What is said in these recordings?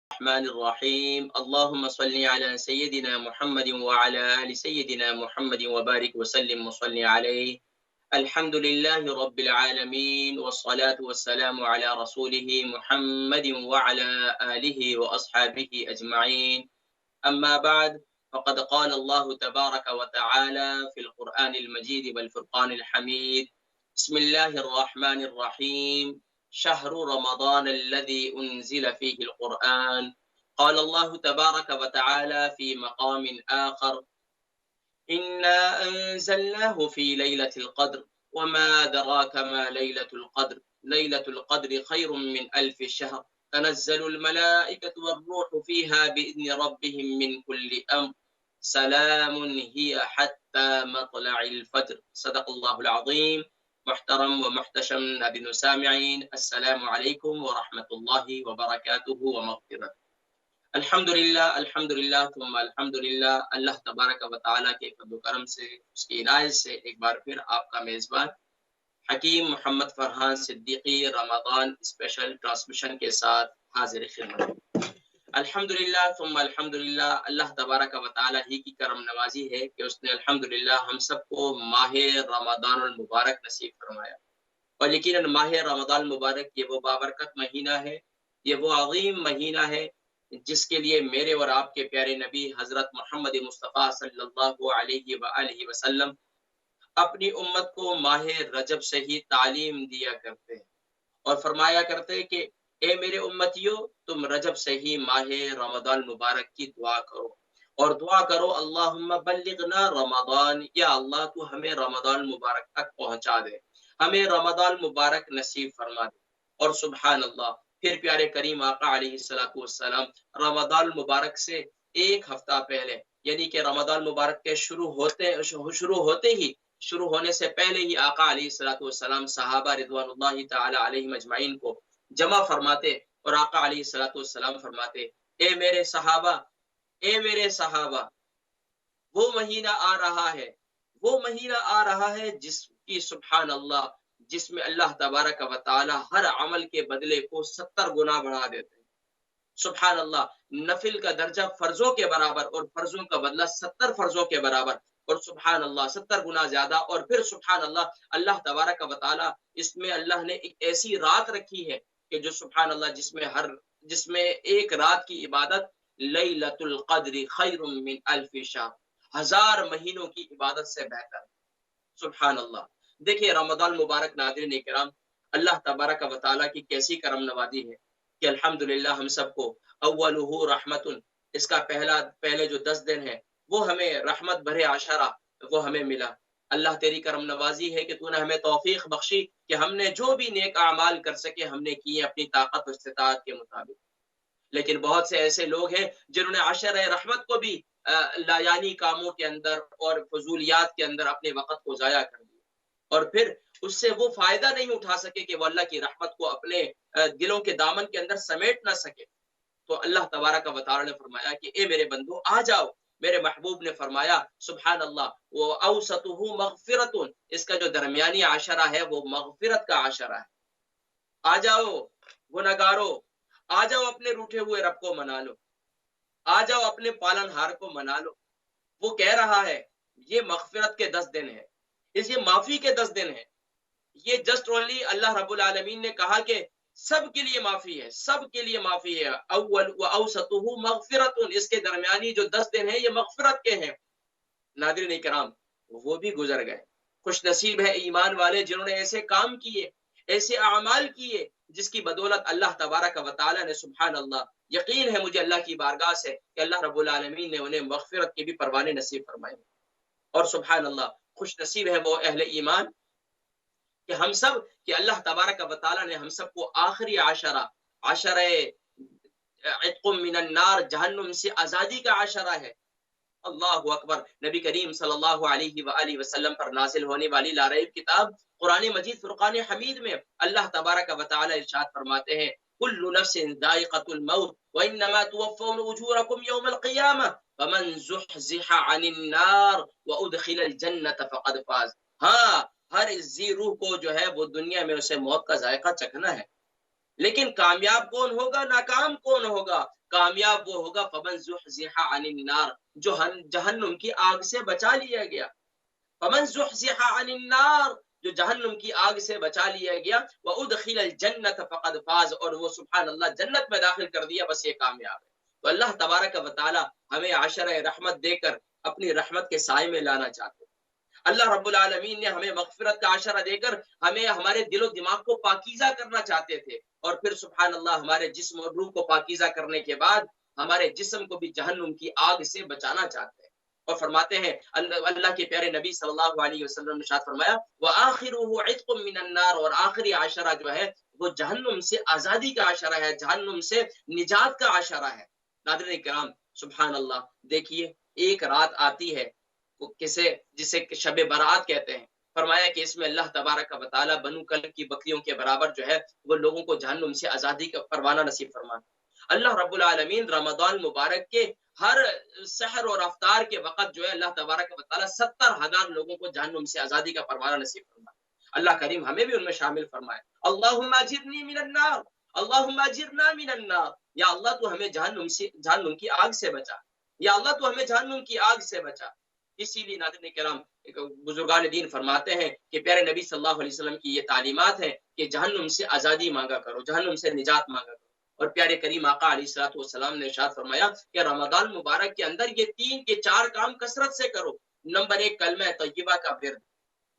الرحمن الرحيم اللهم صل على سيدنا محمد وعلى آل سيدنا محمد وبارك وسلم وصل عليه. الحمد لله رب العالمين والصلاة والسلام على رسوله محمد وعلى آله وأصحابه أجمعين. أما بعد، فقد قال الله تبارك وتعالى في القرآن المجيد والفرقان الحميد: بسم الله الرحمن الرحيم. شهر رمضان الذي أنزل فيه القرآن. قال الله تبارك وتعالى في مقام آخر: إنا أنزلناه في ليلة القدر وما أدراك ما ليلة القدر. ليلة القدر خير من 1000 شهر. تنزل الملائكة والروح فيها بإذن ربهم من كل أمر. سلام هي حتى مطلع الفجر. صدق الله العظيم. محترم ومحتشم ناظرین و سامعین، السلام علیکم ورحمۃ اللہ وبرکاتہ ومغفرت۔ الحمدللہ ثم الحمدللہ، اللہ تبارک و تعالیٰ کے فضل و کرم سے، اس کی عنایت سے ایک بار پھر آپ کا میزبان حکیم محمد فرحان صدیقی رمضان اسپیشل ٹرانسمیشن کے ساتھ حاضر خدمت۔ الحمدللہ ثم الحمدللہ، اللہ تبارک و تعالیٰ ہی کی کرم نوازی ہے کہ اس نے الحمدللہ ہم سب کو ماہ رمضان المبارک نصیب فرمایا۔ اور یقیناً ماہ رمضان المبارک یہ وہ بابرکت مہینہ ہے، یہ وہ عظیم مہینہ ہے جس کے لیے میرے اور آپ کے پیارے نبی حضرت محمد مصطفیٰ صلی اللہ علیہ وآلہ وسلم اپنی امت کو ماہ رجب سے ہی تعلیم دیا کرتے ہیں اور فرمایا کرتے کہ اے میرے امتیو، تم رجب سے ہی ماہ رمضان مبارک کی دعا کرو، اور دعا کرو اللہم بلغنا رمضان، یا اللہ تو ہمیں رمضان مبارک تک پہنچا دے، ہمیں رمضان مبارک نصیب فرما دے۔ اور سبحان اللہ، پھر پیارے کریم آقا علیہ السلام رمضان مبارک سے ایک ہفتہ پہلے، یعنی کہ رمضان مبارک کے شروع ہونے سے پہلے ہی آقا علیہ السلام صحابہ رضوان اللہ تعالی علیہم اجمعین کو جمع فرماتے اور آقا علیہ السلام فرماتے: اے میرے صحابہ، وہ مہینہ آ رہا ہے جس کی سبحان اللہ، جس میں اللہ تبارک و تعالی ہر عمل کے بدلے کو 70 گنا بڑھا دیتے ہیں۔ سبحان اللہ، نفل کا درجہ فرضوں کے برابر اور فرضوں کا بدلہ 70 فرضوں کے برابر، اور سبحان اللہ 70 گنا زیادہ۔ اور پھر سبحان اللہ، اللہ تبارک و تعالی اس میں اللہ نے ایک ایسی رات رکھی ہے کہ جو سبحان اللہ جس میں ایک رات کی عبادت لیلۃ القدر خیر من 1000 شہر، 1000 مہینوں کی عبادت سے بہتر۔ سبحان اللہ، دیکھیے رمضان مبارک ناظرین کرام، اللہ تبارک و تعالیٰ کی کیسی کرم نوازی ہے کہ الحمدللہ ہم سب کو اولہ رحمت، اس کا پہلے جو 10 دن ہے وہ ہمیں رحمت بھرے عشرہ وہ ہمیں ملا۔ اللہ تیری کرم نوازی ہے کہ تو نے ہمیں توفیق بخشی کہ ہم نے جو بھی نیک اعمال کر سکے ہم نے کیے اپنی طاقت و استطاعت کے مطابق۔ لیکن بہت سے ایسے لوگ ہیں جنہوں نے عشرہ رحمت کو بھی لایانی کاموں کے اندر اور فضولیات کے اندر اپنے وقت کو ضائع کر دیا، اور پھر اس سے وہ فائدہ نہیں اٹھا سکے کہ وہ اللہ کی رحمت کو اپنے دلوں کے دامن کے اندر سمیٹ نہ سکے۔ تو اللہ تبارک و تعالی نے فرمایا کہ اے میرے بندو آ جاؤ۔ میرے محبوب نے فرمایا سبحان اللہ وَأَوْسَطُهُ مَغْفِرَةٌ، اس کا جو درمیانی عشرہ ہے وہ مغفرت کا عشرہ ہے۔ آ جاؤ گنہگارو، آ جاؤ اپنے روٹھے ہوئے رب کو منا لو، آ جاؤ اپنے پالن ہار کو منا لو۔ وہ کہہ رہا ہے یہ مغفرت کے 10 دن ہیں، یہ معافی کے 10 دن ہیں، یہ جسٹ اونلی اللہ رب العالمین نے کہا کہ سب کے لیے معافی ہے، سب کے لیے معافی ہے۔ اول و اوسطہ مغفرت، اس کے درمیانی جو 10 دن ہیں یہ مغفرت کے ہیں۔ ناظرین کرام، وہ بھی گزر گئے۔ خوش نصیب ہے ایمان والے جنہوں نے ایسے کام کیے، ایسے اعمال کیے جس کی بدولت اللہ تبارک و تعالی نے سبحان اللہ، یقین ہے مجھے اللہ کی بارگاہ سے کہ اللہ رب العالمین نے انہیں مغفرت کے بھی پروانے نصیب فرمائے۔ اور سبحان اللہ، خوش نصیب ہے وہ اہل ایمان کہ ہم سب، کہ اللہ تبارک و تعالی نے ہم سب کو آخری عشرہ عتق من النار، جہنم سے آزادی کا عشرہ ہے۔ اللہ اکبر۔ نبی کریم صلی اللہ علیہ وآلہ وسلم پر نازل ہونے والی لاریب کتاب قرآن مجید فرقان حمید میں اللہ تبارک و تعالی ارشاد فرماتے ہیں کل نفس ذائقۃ الموت وانما توفون اجورکم یوم القیامہ فمن زحزح عن النار وادخل الجنۃ فقد فاز۔ ہاں، ہر ذی روح کو جو ہے وہ دنیا میں اسے موت کا ذائقہ چکھنا ہے، لیکن کامیاب کون ہوگا، ناکام کون ہوگا؟ کامیاب وہ ہوگا فمن زحزح عن النار، جو جہنم کی آگ سے بچا لیا گیا۔ فمن زحزح عن النار، جو جہنم کی آگ سے بچا لیا گیا، وادخل الجنۃ فقد فاز، اور وہ سبحان اللہ جنت میں داخل کر دیا، بس یہ کامیاب ہے۔ تو اللہ تبارک و تعالی ہمیں عشرہ رحمت دے کر اپنی رحمت کے سائے میں لانا چاہتے ہیں۔ اللہ رب العالمین نے ہمیں مغفرت کا عشرہ دے کر ہمیں ہمارے دل و دماغ کو پاکیزہ کرنا چاہتے تھے، اور پھر سبحان اللہ ہمارے جسم اور روح کو پاکیزہ کرنے کے بعد ہمارے جسم کو بھی جہنم کی آگ سے بچانا چاہتے ہیں۔ اور فرماتے ہیں اللہ کے پیارے نبی صلی اللہ علیہ وسلم نے ارشاد فرمایا وآخرہ عتق من النار، اور آخری عشرہ جو ہے وہ جہنم سے آزادی کا عشرہ ہے، جہنم سے نجات کا عشرہ ہے۔ ناظرین کرام سبحان اللہ، دیکھیے ایک رات آتی ہے جسے شب برات کہتے ہیں، فرمایا کہ اس میں اللہ تبارک و تعالی بنو کلب کی بکریوں کے برابر جو ہے وہ لوگوں کو جہنم سے آزادی کا پروانہ نصیب فرماتا۔ اللہ رب العالمین رمضان مبارک کے ہر سحر اور افطار کے وقت جو ہے اللہ تبارک و تعالی 70,000 لوگوں کو جہنم سے آزادی کا پروانہ نصیب فرمائے۔ اللہ کریم ہمیں بھی ان میں شامل فرمائے۔ اللہم اجرنی من النار، اللہم اجرنا من النار، یا اللہ تو ہمیں جہنم کی آگ سے بچا، یا اللہ تو ہمیں جہنم کی آگ سے بچا۔ اسی لیے ناظرین کرام بزرگان دین فرماتے ہیں کہ پیارے نبی صلی اللہ علیہ وسلم کی یہ تعلیمات ہیں کہ جہنم سے آزادی مانگا کرو، جہنم سے نجات مانگا کرو۔ اور پیارے کریم آقا علیہ الصلوۃ والسلام نے ارشاد فرمایا کہ رمضان مبارک کے اندر یہ 4 کام کثرت سے کرو۔ نمبر 1 کلمہ طیبہ کا ورد،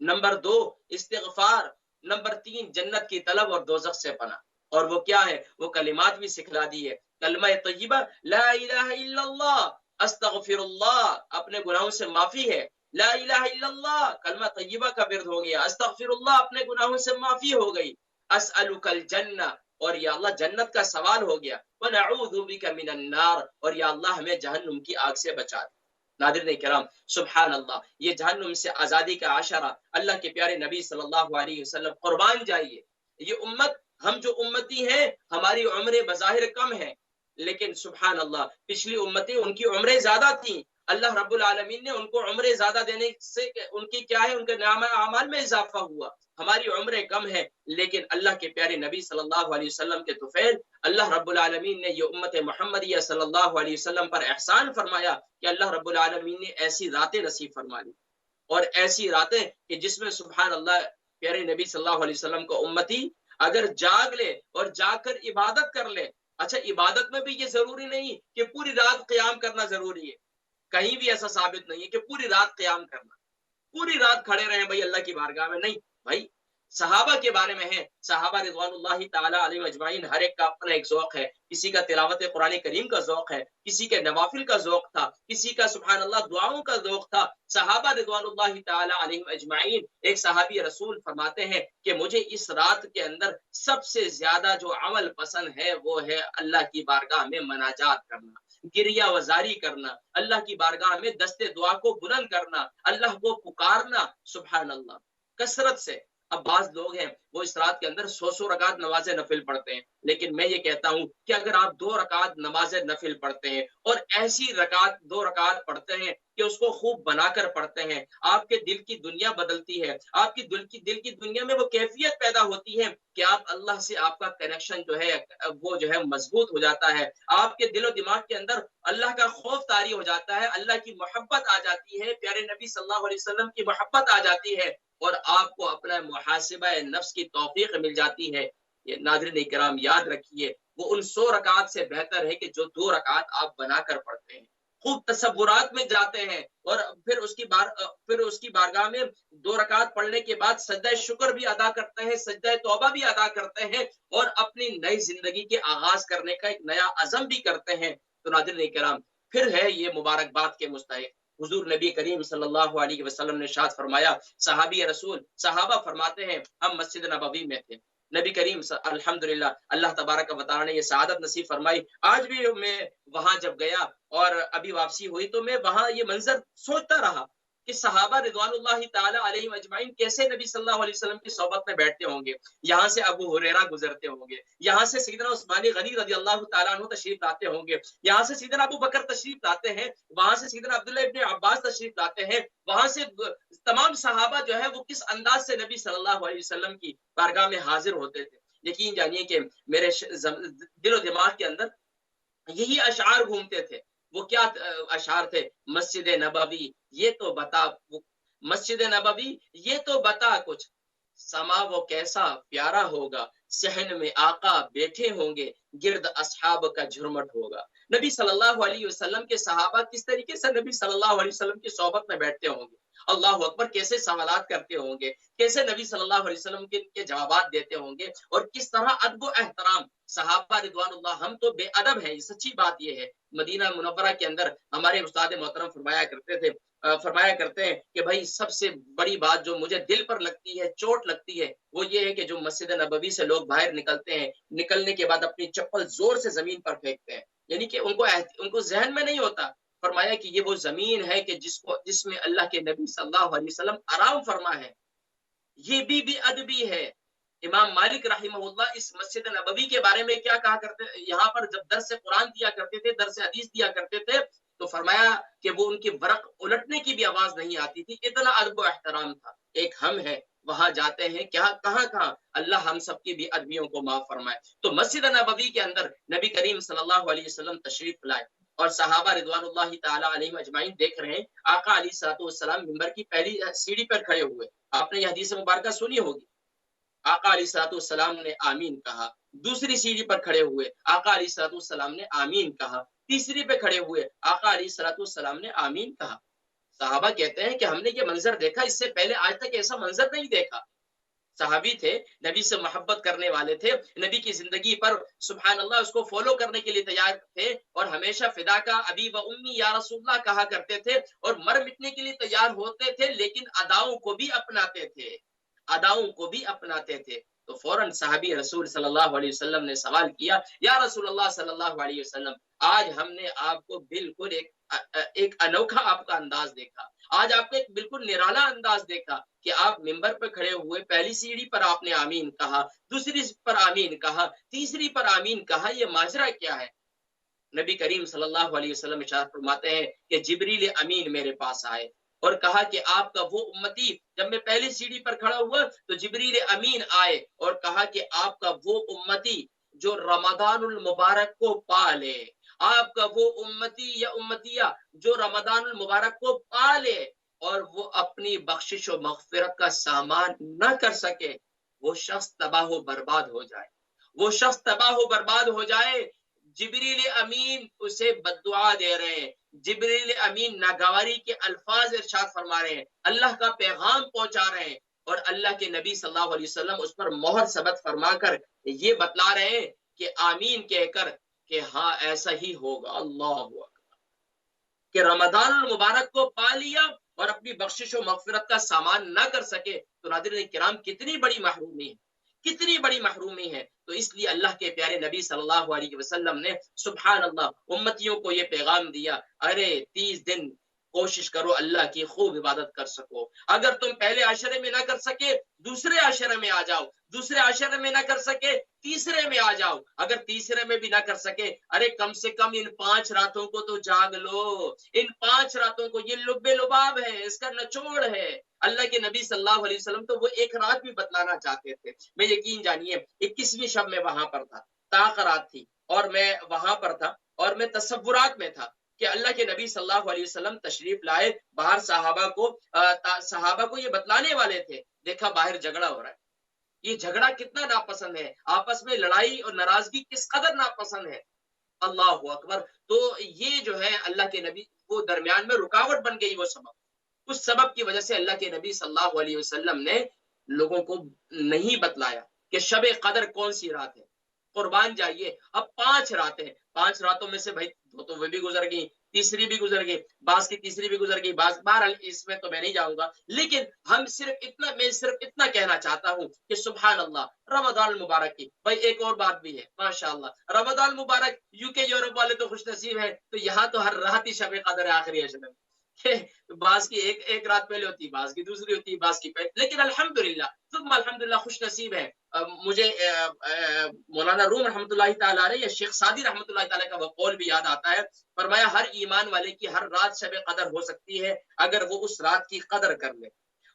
نمبر 2 استغفار، نمبر 3 جنت کی طلب اور دوزخ سے پناہ۔ اور وہ کیا ہے؟ وہ کلمات بھی سکھلا دی ہے۔ کلمہ طیبہ لا الہ الا اللہ، استغفر اللہ، اپنے گناہوں سے معافی ہے، لا الہ الا اللہ کلمہ طیبہ کا ورد ہو گیا، استغفر اللہ اپنے گناہوں سے معافی ہو گئی، اسألک الجنہ، اور یا اللہ جنت کا سوال ہو گیا، وَنَعُوذُ بِكَ مِنَ النَّارِ، اور یا اللہ ہمیں جہنم کی آگ سے بچا دے۔ ناظرین کرام سبحان اللہ، یہ جہنم سے آزادی کا عشرہ اللہ کے پیارے نبی صلی اللہ علیہ وسلم قربان جائیے۔ یہ امت، ہم جو امتی ہیں ہماری عمریں بظاہر کم ہیں، لیکن سبحان اللہ پچھلی امتیں ان کی عمریں زیادہ تھیں، اللہ رب العالمین نے ان کو عمریں زیادہ دینے سے ان کی کیا ہے، ان کے نامہ اعمال میں اضافہ ہوا۔ ہماری عمریں کم ہیں، لیکن اللہ کے پیارے نبی صلی اللہ علیہ وسلم کے طفیل اللہ رب العالمین نے یہ امت محمدیہ صلی اللہ علیہ وسلم پر احسان فرمایا کہ اللہ رب العالمین نے ایسی راتیں نصیب فرما لی، اور ایسی راتیں کہ جس میں سبحان اللہ پیارے نبی صلی اللہ علیہ وسلم کو امتی اگر جاگ لے اور جاگ کر عبادت کر لے۔ اچھا عبادت میں بھی یہ ضروری نہیں کہ پوری رات قیام کرنا ضروری ہے، کہیں بھی ایسا ثابت نہیں ہے کہ پوری رات قیام کرنا، پوری رات کھڑے رہیں بھائی اللہ کی بارگاہ میں، نہیں بھائی۔ صحابہ کے بارے میں ہے، صحابہ رضوان اللہ تعالی علیہم اجمعین، ہر ایک کا اپنا ایک ذوق ہے، کسی کا تلاوت قرآن کریم کا ذوق ہے، کسی کے نوافل کا ذوق تھا، کسی کا سبحان اللہ دعاؤں کا ذوق تھا۔ صحابہ رضوان اللہ تعالی علیہم اجمعین، ایک صحابی رسول فرماتے ہیں کہ مجھے اس رات کے اندر سب سے زیادہ جو عمل پسند ہے وہ ہے اللہ کی بارگاہ میں مناجات کرنا، گریہ وزاری کرنا، اللہ کی بارگاہ میں دست دعا کو بلند کرنا، اللہ کو پکارنا، سبحان اللہ کثرت سے۔ اب بعض لوگ ہیں وہ اس رات کے اندر 100 رکعت نماز نفل پڑھتے ہیں، لیکن میں یہ کہتا ہوں کہ اگر آپ 2 رکعت نماز نفل پڑھتے ہیں اور ایسی 2 رکعت پڑھتے ہیں کہ اس کو خوب بنا کر پڑھتے ہیں، آپ کے دل کی دنیا بدلتی ہے، آپ کی دل کی دنیا میں وہ کیفیت پیدا ہوتی ہے کہ آپ اللہ سے آپ کا کنیکشن جو ہے وہ جو ہے مضبوط ہو جاتا ہے، آپ کے دل و دماغ کے اندر اللہ کا خوف طاری ہو جاتا ہے، اللہ کی محبت آ جاتی ہے، پیارے نبی صلی اللہ علیہ وسلم کی محبت آ جاتی ہے، اور آپ کو اپنا محاسبہ نفس کی توفیق مل جاتی ہے۔ یہ ناظرین کرام یاد رکھیے وہ ان 100 رکعات سے بہتر ہے کہ جو 2 رکعت آپ بنا کر پڑھتے ہیں، خوب تصورات میں جاتے ہیں، اور پھر اس کی بارگاہ میں 2 رکعت پڑھنے کے بعد سجدہ شکر بھی ادا کرتے ہیں، سجدہ توبہ بھی ادا کرتے ہیں، اور اپنی نئی زندگی کے آغاز کرنے کا ایک نیا عزم بھی کرتے ہیں۔ تو ناظرین کرام پھر ہے یہ مبارکباد کے مستحق۔ حضور نبی کریم صلی اللہ علیہ وسلم نے ارشاد فرمایا، صحابہ فرماتے ہیں ہم مسجد نبوی میں تھے، نبی کریم الحمدللہ اللہ تبارک و تعالی نے یہ سعادت نصیب فرمائی. آج بھی میں وہاں جب گیا اور ابھی واپسی ہوئی تو میں وہاں یہ منظر سوچتا رہا کہ صحابہ رضوان اللہ تعالی علیہم اجمعین کیسے نبی صلی اللہ علیہ وسلم کی صحبت میں بیٹھتے ہوں گے. یہاں سے ابو ہریرہ گزرتے ہوں گے, یہاں سے سیدنا عثمان غنی رضی اللہ تعالیٰ عنہ تشریف لاتے ہوں گے, یہاں سے سیدنا ابو بکر تشریف لاتے ہیں, وہاں سے سیدنا عبداللہ ابن عباس تشریف لاتے ہیں, وہاں سے تمام صحابہ جو ہے وہ کس انداز سے نبی صلی اللہ علیہ وسلم کی بارگاہ میں حاضر ہوتے تھے. یقین جانیے کہ میرے دل و دماغ کے اندر یہی اشعار گھومتے تھے. وہ کیا اشعار تھے؟ مسجد نبوی یہ تو بتا, مسجد نبوی یہ تو بتا کچھ, سما وہ کیسا پیارا ہوگا, صحن میں آقا بیٹھے ہوں گے, گرد اصحاب کا جھرمٹ ہوگا. نبی صلی اللہ علیہ وسلم کے صحابہ کس طریقے سے نبی صلی اللہ علیہ وسلم کی صحبت میں بیٹھتے ہوں گے, اللہ اکبر, کیسے سوالات کرتے ہوں گے, کیسے نبی صلی اللہ علیہ وسلم کے جوابات دیتے ہوں گے, اور کس طرح ادب و احترام. صحابہ رضوان اللہ, ہم تو بے ادب ہیں, سچی بات یہ ہے. مدینہ منورہ کے اندر ہمارے استاد محترم فرمایا کرتے ہیں کہ بھائی سب سے بڑی بات جو مجھے دل پر لگتی ہے, چوٹ لگتی ہے, وہ یہ ہے کہ جو مسجد نبوی سے لوگ باہر نکلتے ہیں, نکلنے کے بعد اپنی چپل زور سے زمین پر پھینکتے ہیں, یعنی کہ ان کو ذہن میں نہیں ہوتا. فرمایا کہ یہ وہ زمین ہے کہ جس میں اللہ کے نبی صلی اللہ علیہ وسلم آرام فرما ہے. یہ بھی ادبی ہے. امام مالک رحمہ اللہ اس مسجد نبوی کے بارے میں کیا کہا کرتے, یہاں پر جب درس قرآن دیا کرتے تھے, درس حدیث دیا کرتے تھے, تو فرمایا کہ وہ ان کی ورق الٹنے کی بھی آواز نہیں آتی تھی, اتنا ادب و احترام تھا. ایک ہم ہے وہاں جاتے ہیں کہاں اللہ ہم سب کی بھی ادبیوں کو معاف فرمائے. تو مسجد نبوی کے اندر نبی کریم صلی اللہ علیہ وسلم تشریف لائے اور صحابہ رضوان اللہ تعالی علیہم اجمعین دیکھ رہے ہیں. آقا علیہ الصلوۃ والسلام منبر کی پہلی سیڑھی پر کھڑے ہوئے. آپ نے یہ حدیث مبارکہ سنی ہوگی. آقا علیہ الصلوۃ والسلام نے آمین کہا. دوسری سیڑھی پر کھڑے ہوئے, آقا علیہ الصلوۃ والسلام نے آمین کہا. تیسری پہ کھڑے ہوئے, آقا علیہ الصلوۃ والسلام نے آمین کہا. صحابہ کہتے ہیں کہ ہم نے یہ منظر دیکھا, اس سے پہلے آج تک ایسا منظر نہیں دیکھا. صحابی تھے, نبی سے محبت کرنے والے تھے, نبی کی زندگی پر سبحان اللہ اس کو فالو کرنے کے لیے تیار تھے, اور ہمیشہ فدا کا ابی و امی یا رسول اللہ کہا کرتے تھے, اور مر مٹنے کے لیے تیار ہوتے تھے, لیکن اداؤں کو بھی اپناتے تھے. تو فوراً صحابی رسول صلی اللہ علیہ وسلم نے سوال کیا, یا رسول اللہ صلی اللہ علیہ وسلم, آج ہم نے آپ کو بالکل ایک انوکھا آپ کا انداز دیکھا, آج آپ نے ایک بالکل نرالا انداز دیکھا کہ آپ منبر پر کھڑے ہوئے, پہلی سیڑھی پر آپ نے آمین کہا, دوسری پر آمین کہا, تیسری پر آمین کہا, یہ ماجرا کیا ہے؟ نبی کریم صلی اللہ علیہ وسلم ارشاد فرماتے ہیں کہ جبریل امین میرے پاس آئے اور کہا کہ آپ کا وہ امتی, جب میں پہلی سیڑھی پر کھڑا ہوا تو جبریل امین آئے اور کہا کہ آپ کا وہ امتی جو رمضان المبارک کو پالے, آپ کا وہ امتی یا امتیہ جو رمضان المبارک کو پالے اور وہ اپنی بخشش و مغفرت کا سامان نہ کر سکے, وہ شخص تباہ و برباد ہو جائے. جبریل امین اسے بددعا دے رہے ہیں, جبریل امین ناگواری کے الفاظ ارشاد فرما رہے ہیں, اللہ کا پیغام پہنچا رہے ہیں, اور اللہ کے نبی صلی اللہ علیہ وسلم اس پر مہر ثبت فرما کر یہ بتلا رہے ہیں کہ آمین کہہ کر کہ ہاں ایسا ہی ہوگا. اللہ اکبر, کہ رمضان المبارک کو پا لیا اور اپنی بخشش و مغفرت کا سامان نہ کر سکے, تو ناظرین کرام کتنی بڑی محرومی ہے. تو اس لیے اللہ کے پیارے نبی صلی اللہ علیہ وسلم نے سبحان اللہ امتیوں کو یہ پیغام دیا, ارے 30 دن کوشش کرو اللہ کی خوب عبادت کر سکو. اگر تم پہلے عشرے میں نہ کر سکے دوسرے عشرے میں آ جاؤ, دوسرے عشرے میں نہ کر سکے تیسرے میں آ جاؤ, اگر تیسرے میں بھی نہ کر سکے ارے کم سے کم ان 5 راتوں کو تو جاگ لو. ان 5 راتوں کو, یہ لب لباب ہے, اس کا نچوڑ ہے. اللہ کے نبی صلی اللہ علیہ وسلم تو وہ ایک رات بھی بتلانا چاہتے تھے. میں یقین جانیے 21ویں شب میں وہاں پر تھا, طاق رات تھی, اور میں وہاں پر تھا, اور میں تصورات میں تھا کہ اللہ کے نبی صلی اللہ علیہ وسلم تشریف لائے باہر, صحابہ کو یہ بتلانے والے تھے. دیکھا باہر جھگڑا ہو رہا ہے. یہ جھگڑا کتنا ناپسند ہے, آپس میں لڑائی اور ناراضگی کس قدر ناپسند ہے. اللہ اکبر. تو یہ جو ہے اللہ کے نبی وہ درمیان میں رکاوٹ بن گئی, وہ سبب, اس سبب کی وجہ سے اللہ کے نبی صلی اللہ علیہ وسلم نے لوگوں کو نہیں بتلایا کہ شب قدر کون سی رات ہے. قربان جائیے, اب 5 راتیں, 5 راتوں میں سے بھائی 2 تو وہ بھی گزر گئی, تیسری بھی گزر گئی، بعض کی تیسری بھی گزر گئی، بعض بہرحال اس میں تو میں نہیں جاؤں گا، لیکن میں صرف اتنا کہنا چاہتا ہوں کہ سبحان اللہ، رمضان المبارک کی بھائی ایک اور بات بھی ہے ماشاءاللہ، رمضان المبارک یو کے یورپ والے تو خوش نصیب ہیں، تو یہاں تو ہر رات ہی شب قدر ہے آخری عشر میں، بعض کی ایک رات پہلے ہوتی ہے، بعض کی دوسری ہوتی ہے، بعض کی پہلے، لیکن الحمدللہ ثم الحمدللہ خوش نصیب ہے۔ مجھے مولانا روم رحمۃ اللہ تعالی علیہ یا شیخ سعدی رحمۃ اللہ تعالی کا وہ قول بھی یاد آتا ہے، فرمایا ہر ایمان والے کی ہر رات شب قدر ہو سکتی ہے اگر وہ اس رات کی قدر کر لے،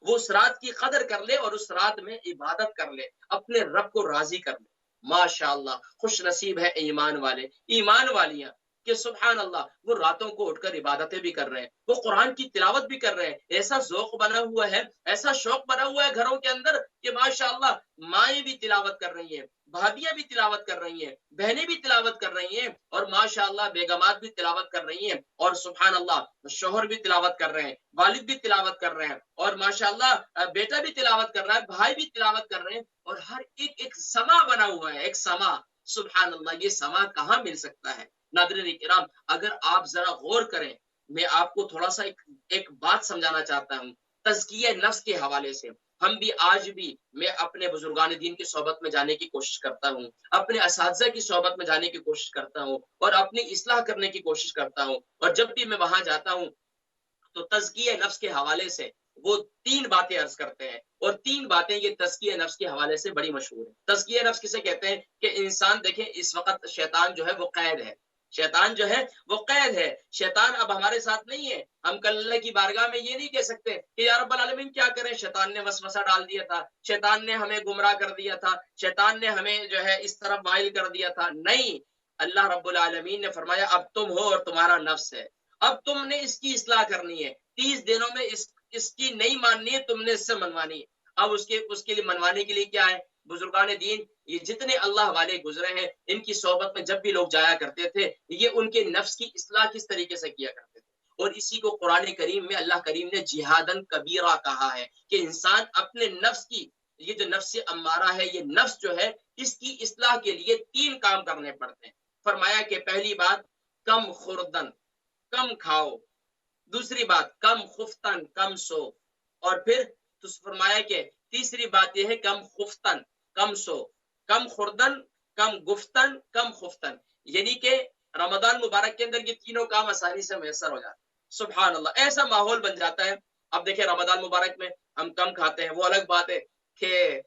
وہ اس رات کی قدر کر لے اور اس رات میں عبادت کر لے، اپنے رب کو راضی کر لے۔ ماشاءاللہ خوش نصیب ہے ایمان والے، ایمان والیاں کہ سبحان اللہ وہ راتوں کو اٹھ کر عبادتیں بھی کر رہے ہیں، وہ قرآن کی تلاوت بھی کر رہے ہیں، ایسا ذوق بنا ہوا ہے، ایسا شوق بنا ہوا ہے گھروں کے اندر کہ ماشاءاللہ مائیں بھی تلاوت کر رہی ہیں، بھابیاں بھی تلاوت کر رہی ہیں، بہنیں بھی تلاوت کر رہی ہیں، اور ماشاءاللہ بیگمات بھی تلاوت کر رہی ہیں، اور سبحان اللہ شوہر بھی تلاوت کر رہے ہیں، والد بھی تلاوت کر رہے ہیں، اور ماشاءاللہ بیٹا بھی تلاوت کر رہا ہے، بھائی بھی تلاوت کر رہے ہیں، اور ہر ایک سما بنا ہوا ہے، ایک سما۔ سبحان اللہ، یہ سما کہاں مل سکتا ہے؟ ناظرین کرام، اگر آپ ذرا غور کریں، میں آپ کو تھوڑا سا ایک بات سمجھانا چاہتا ہوں تزکیہ نفس کے حوالے سے۔ ہم بھی آج بھی میں اپنے بزرگان دین کی صحبت میں جانے کی کوشش کرتا ہوں، اپنے اساتذہ کی صحبت میں جانے کی کوشش کرتا ہوں، اور اپنی اصلاح کرنے کی کوشش کرتا ہوں، اور جب بھی میں وہاں جاتا ہوں تو تزکیہ نفس کے حوالے سے وہ 3 باتیں عرض کرتے ہیں، اور 3 باتیں یہ تزکیہ نفس کے حوالے سے بڑی مشہور ہے۔ تزکیہ نفس کسے کہتے ہیں کہ انسان دیکھیں اس وقت شیطان جو ہے وہ قید ہے، شیطان جو ہے وہ قید ہے، شیطان اب ہمارے ساتھ نہیں ہے، ہم کل اللہ کی بارگاہ میں یہ نہیں کہہ سکتے کہ یا رب العالمین کیا کریں، شیطان نے وسوسہ ڈال دیا تھا، شیطان نے ہمیں گمراہ کر دیا تھا، شیطان نے ہمیں جو ہے اس طرف مائل کر دیا تھا، نہیں، اللہ رب العالمین نے فرمایا اب تم ہو اور تمہارا نفس ہے، اب تم نے اس کی اصلاح کرنی ہے، 30 دنوں میں اس کی نہیں ماننی ہے، تم نے اس سے منوانی ہے۔ اب اس کے لیے منوانے کے لیے کیا ہے؟ بزرگان دین یہ جتنے اللہ والے گزرے ہیں ان کی صحبت میں جب بھی لوگ جایا کرتے تھے یہ ان کے نفس کی اصلاح کس طریقے سے کیا کرتے تھے، اور اسی کو قرآن کریم میں اللہ کریم نے جہادن کبیرہ کہا ہے کہ انسان اپنے نفس کی، یہ جو نفس امارہ ہے، یہ نفس جو ہے اس کی اصلاح کے لیے 3 کام کرنے پڑتے ہیں۔ فرمایا کہ پہلی بات کم خوردن، کم کھاؤ، دوسری بات کم خفتن، کم سو، اور پھر تو فرمایا کہ تیسری بات یہ ہے کم خفتن، کم سو، کم خوردن، کم گفتن، کم خفتن، یعنی کہ رمضان مبارک کے اندر یہ تینوں کام آسانی سے میسر ہو جاتے ہیں۔ سبحان اللہ، ایسا ماحول بن جاتا ہے۔ اب دیکھیں رمضان مبارک میں ہم کم کھاتے ہیں، وہ الگ بات ہے کہ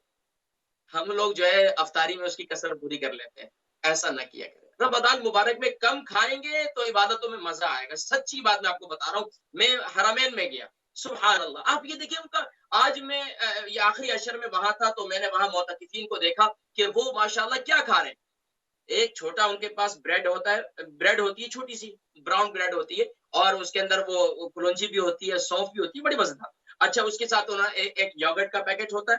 ہم لوگ جو ہے افطاری میں اس کی کثرت پوری کر لیتے ہیں، ایسا نہ کیا کریں۔ رمضان مبارک میں کم کھائیں گے تو عبادتوں میں مزہ آئے گا، سچی بات میں آپ کو بتا رہا ہوں۔ میں حرمین میں گیا، سبحان اللہ، آپ یہ دیکھیں ان کا، آج میں یہ آخری عشر میں وہاں تھا تو میں نے وہاں معتکفین کو دیکھا کہ وہ ماشاءاللہ کیا کھا رہے ہیں۔ ایک چھوٹا ان کے پاس بریڈ ہوتا ہے، بریڈ ہوتی ہے چھوٹی سی براؤن بریڈ ہوتی ہے، اور اس کے اندر وہ کلونجی بھی ہوتی ہے، سونف بھی ہوتی ہے، بڑی مزیدار۔ اچھا اس کے ساتھ انہوں نے ایک یوگرٹ کا پیکٹ ہوتا ہے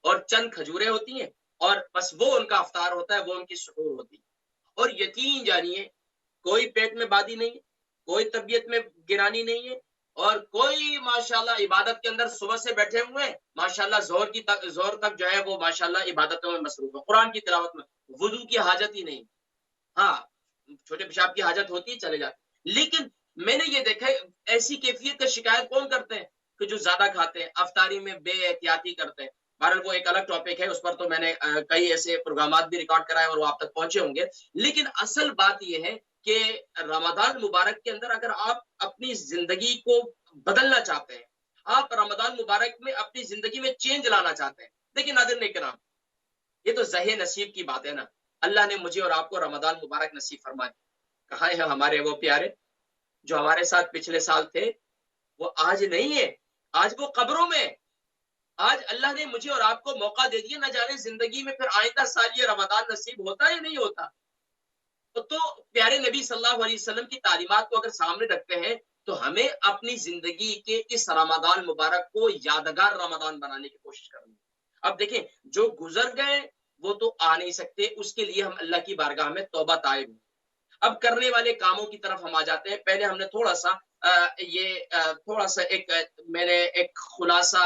اور چند کھجوریں ہوتی ہیں، اور بس وہ ان کا افطار ہوتا ہے، وہ ان کی سحور ہوتی ہے۔ اور یقین جانیے کوئی پیٹ میں بادی نہیں ہے، کوئی طبیعت میں گرانی نہیں ہے، اور کوئی ماشاءاللہ عبادت کے اندر صبح سے بیٹھے ہوئے ہیں، ماشاءاللہ زہر تک جو ہے وہ ماشاءاللہ عبادتوں میں مصروف ہے، قرآن کی تلاوت میں، وضو کی حاجت ہی نہیں۔ ہاں چھوٹے پیشاب کی حاجت ہوتی ہے، چلے جاتے، لیکن میں نے یہ دیکھا ہے ایسی کیفیت کا شکایت کون کرتے ہیں کہ جو زیادہ کھاتے ہیں، افطاری میں بے احتیاطی کرتے ہیں۔ بہرحال وہ ایک الگ ٹاپک ہے، اس پر تو میں نے کئی ایسے پروگرامات بھی ریکارڈ کرائے اور وہ آپ تک پہنچے ہوں گے، لیکن اصل بات یہ ہے کہ رمضان مبارک کے اندر اگر آپ اپنی زندگی کو بدلنا چاہتے ہیں، آپ رمضان مبارک میں اپنی زندگی میں چینج لانا چاہتے ہیں، دیکھیں ناظرین کرام، یہ تو ذہ نصیب کی بات ہے نا، اللہ نے مجھے اور آپ کو رمضان مبارک نصیب فرمائے، کہاں ہے ہمارے وہ پیارے جو ہمارے ساتھ پچھلے سال تھے؟ وہ آج نہیں ہے، آج وہ قبروں میں۔ آج اللہ نے مجھے اور آپ کو موقع دے دیا، نہ جانے زندگی میں پھر آئندہ سال یہ رمضان نصیب ہوتا یا نہیں ہوتا۔ تو پیارے نبی صلی اللہ علیہ وسلم کی تعلیمات کو اگر سامنے رکھتے ہیں تو ہمیں اپنی زندگی کے اس رمضان مبارک کو یادگار رمضان بنانے کی کوشش کرنی ہے۔ اب دیکھیں جو گزر گئے وہ تو آ نہیں سکتے، اس کے لیے ہم اللہ کی بارگاہ میں توبہ طائب ہیں۔ اب کرنے والے کاموں کی طرف ہم آ جاتے ہیں۔ پہلے ہم نے تھوڑا سا میں نے ایک خلاصہ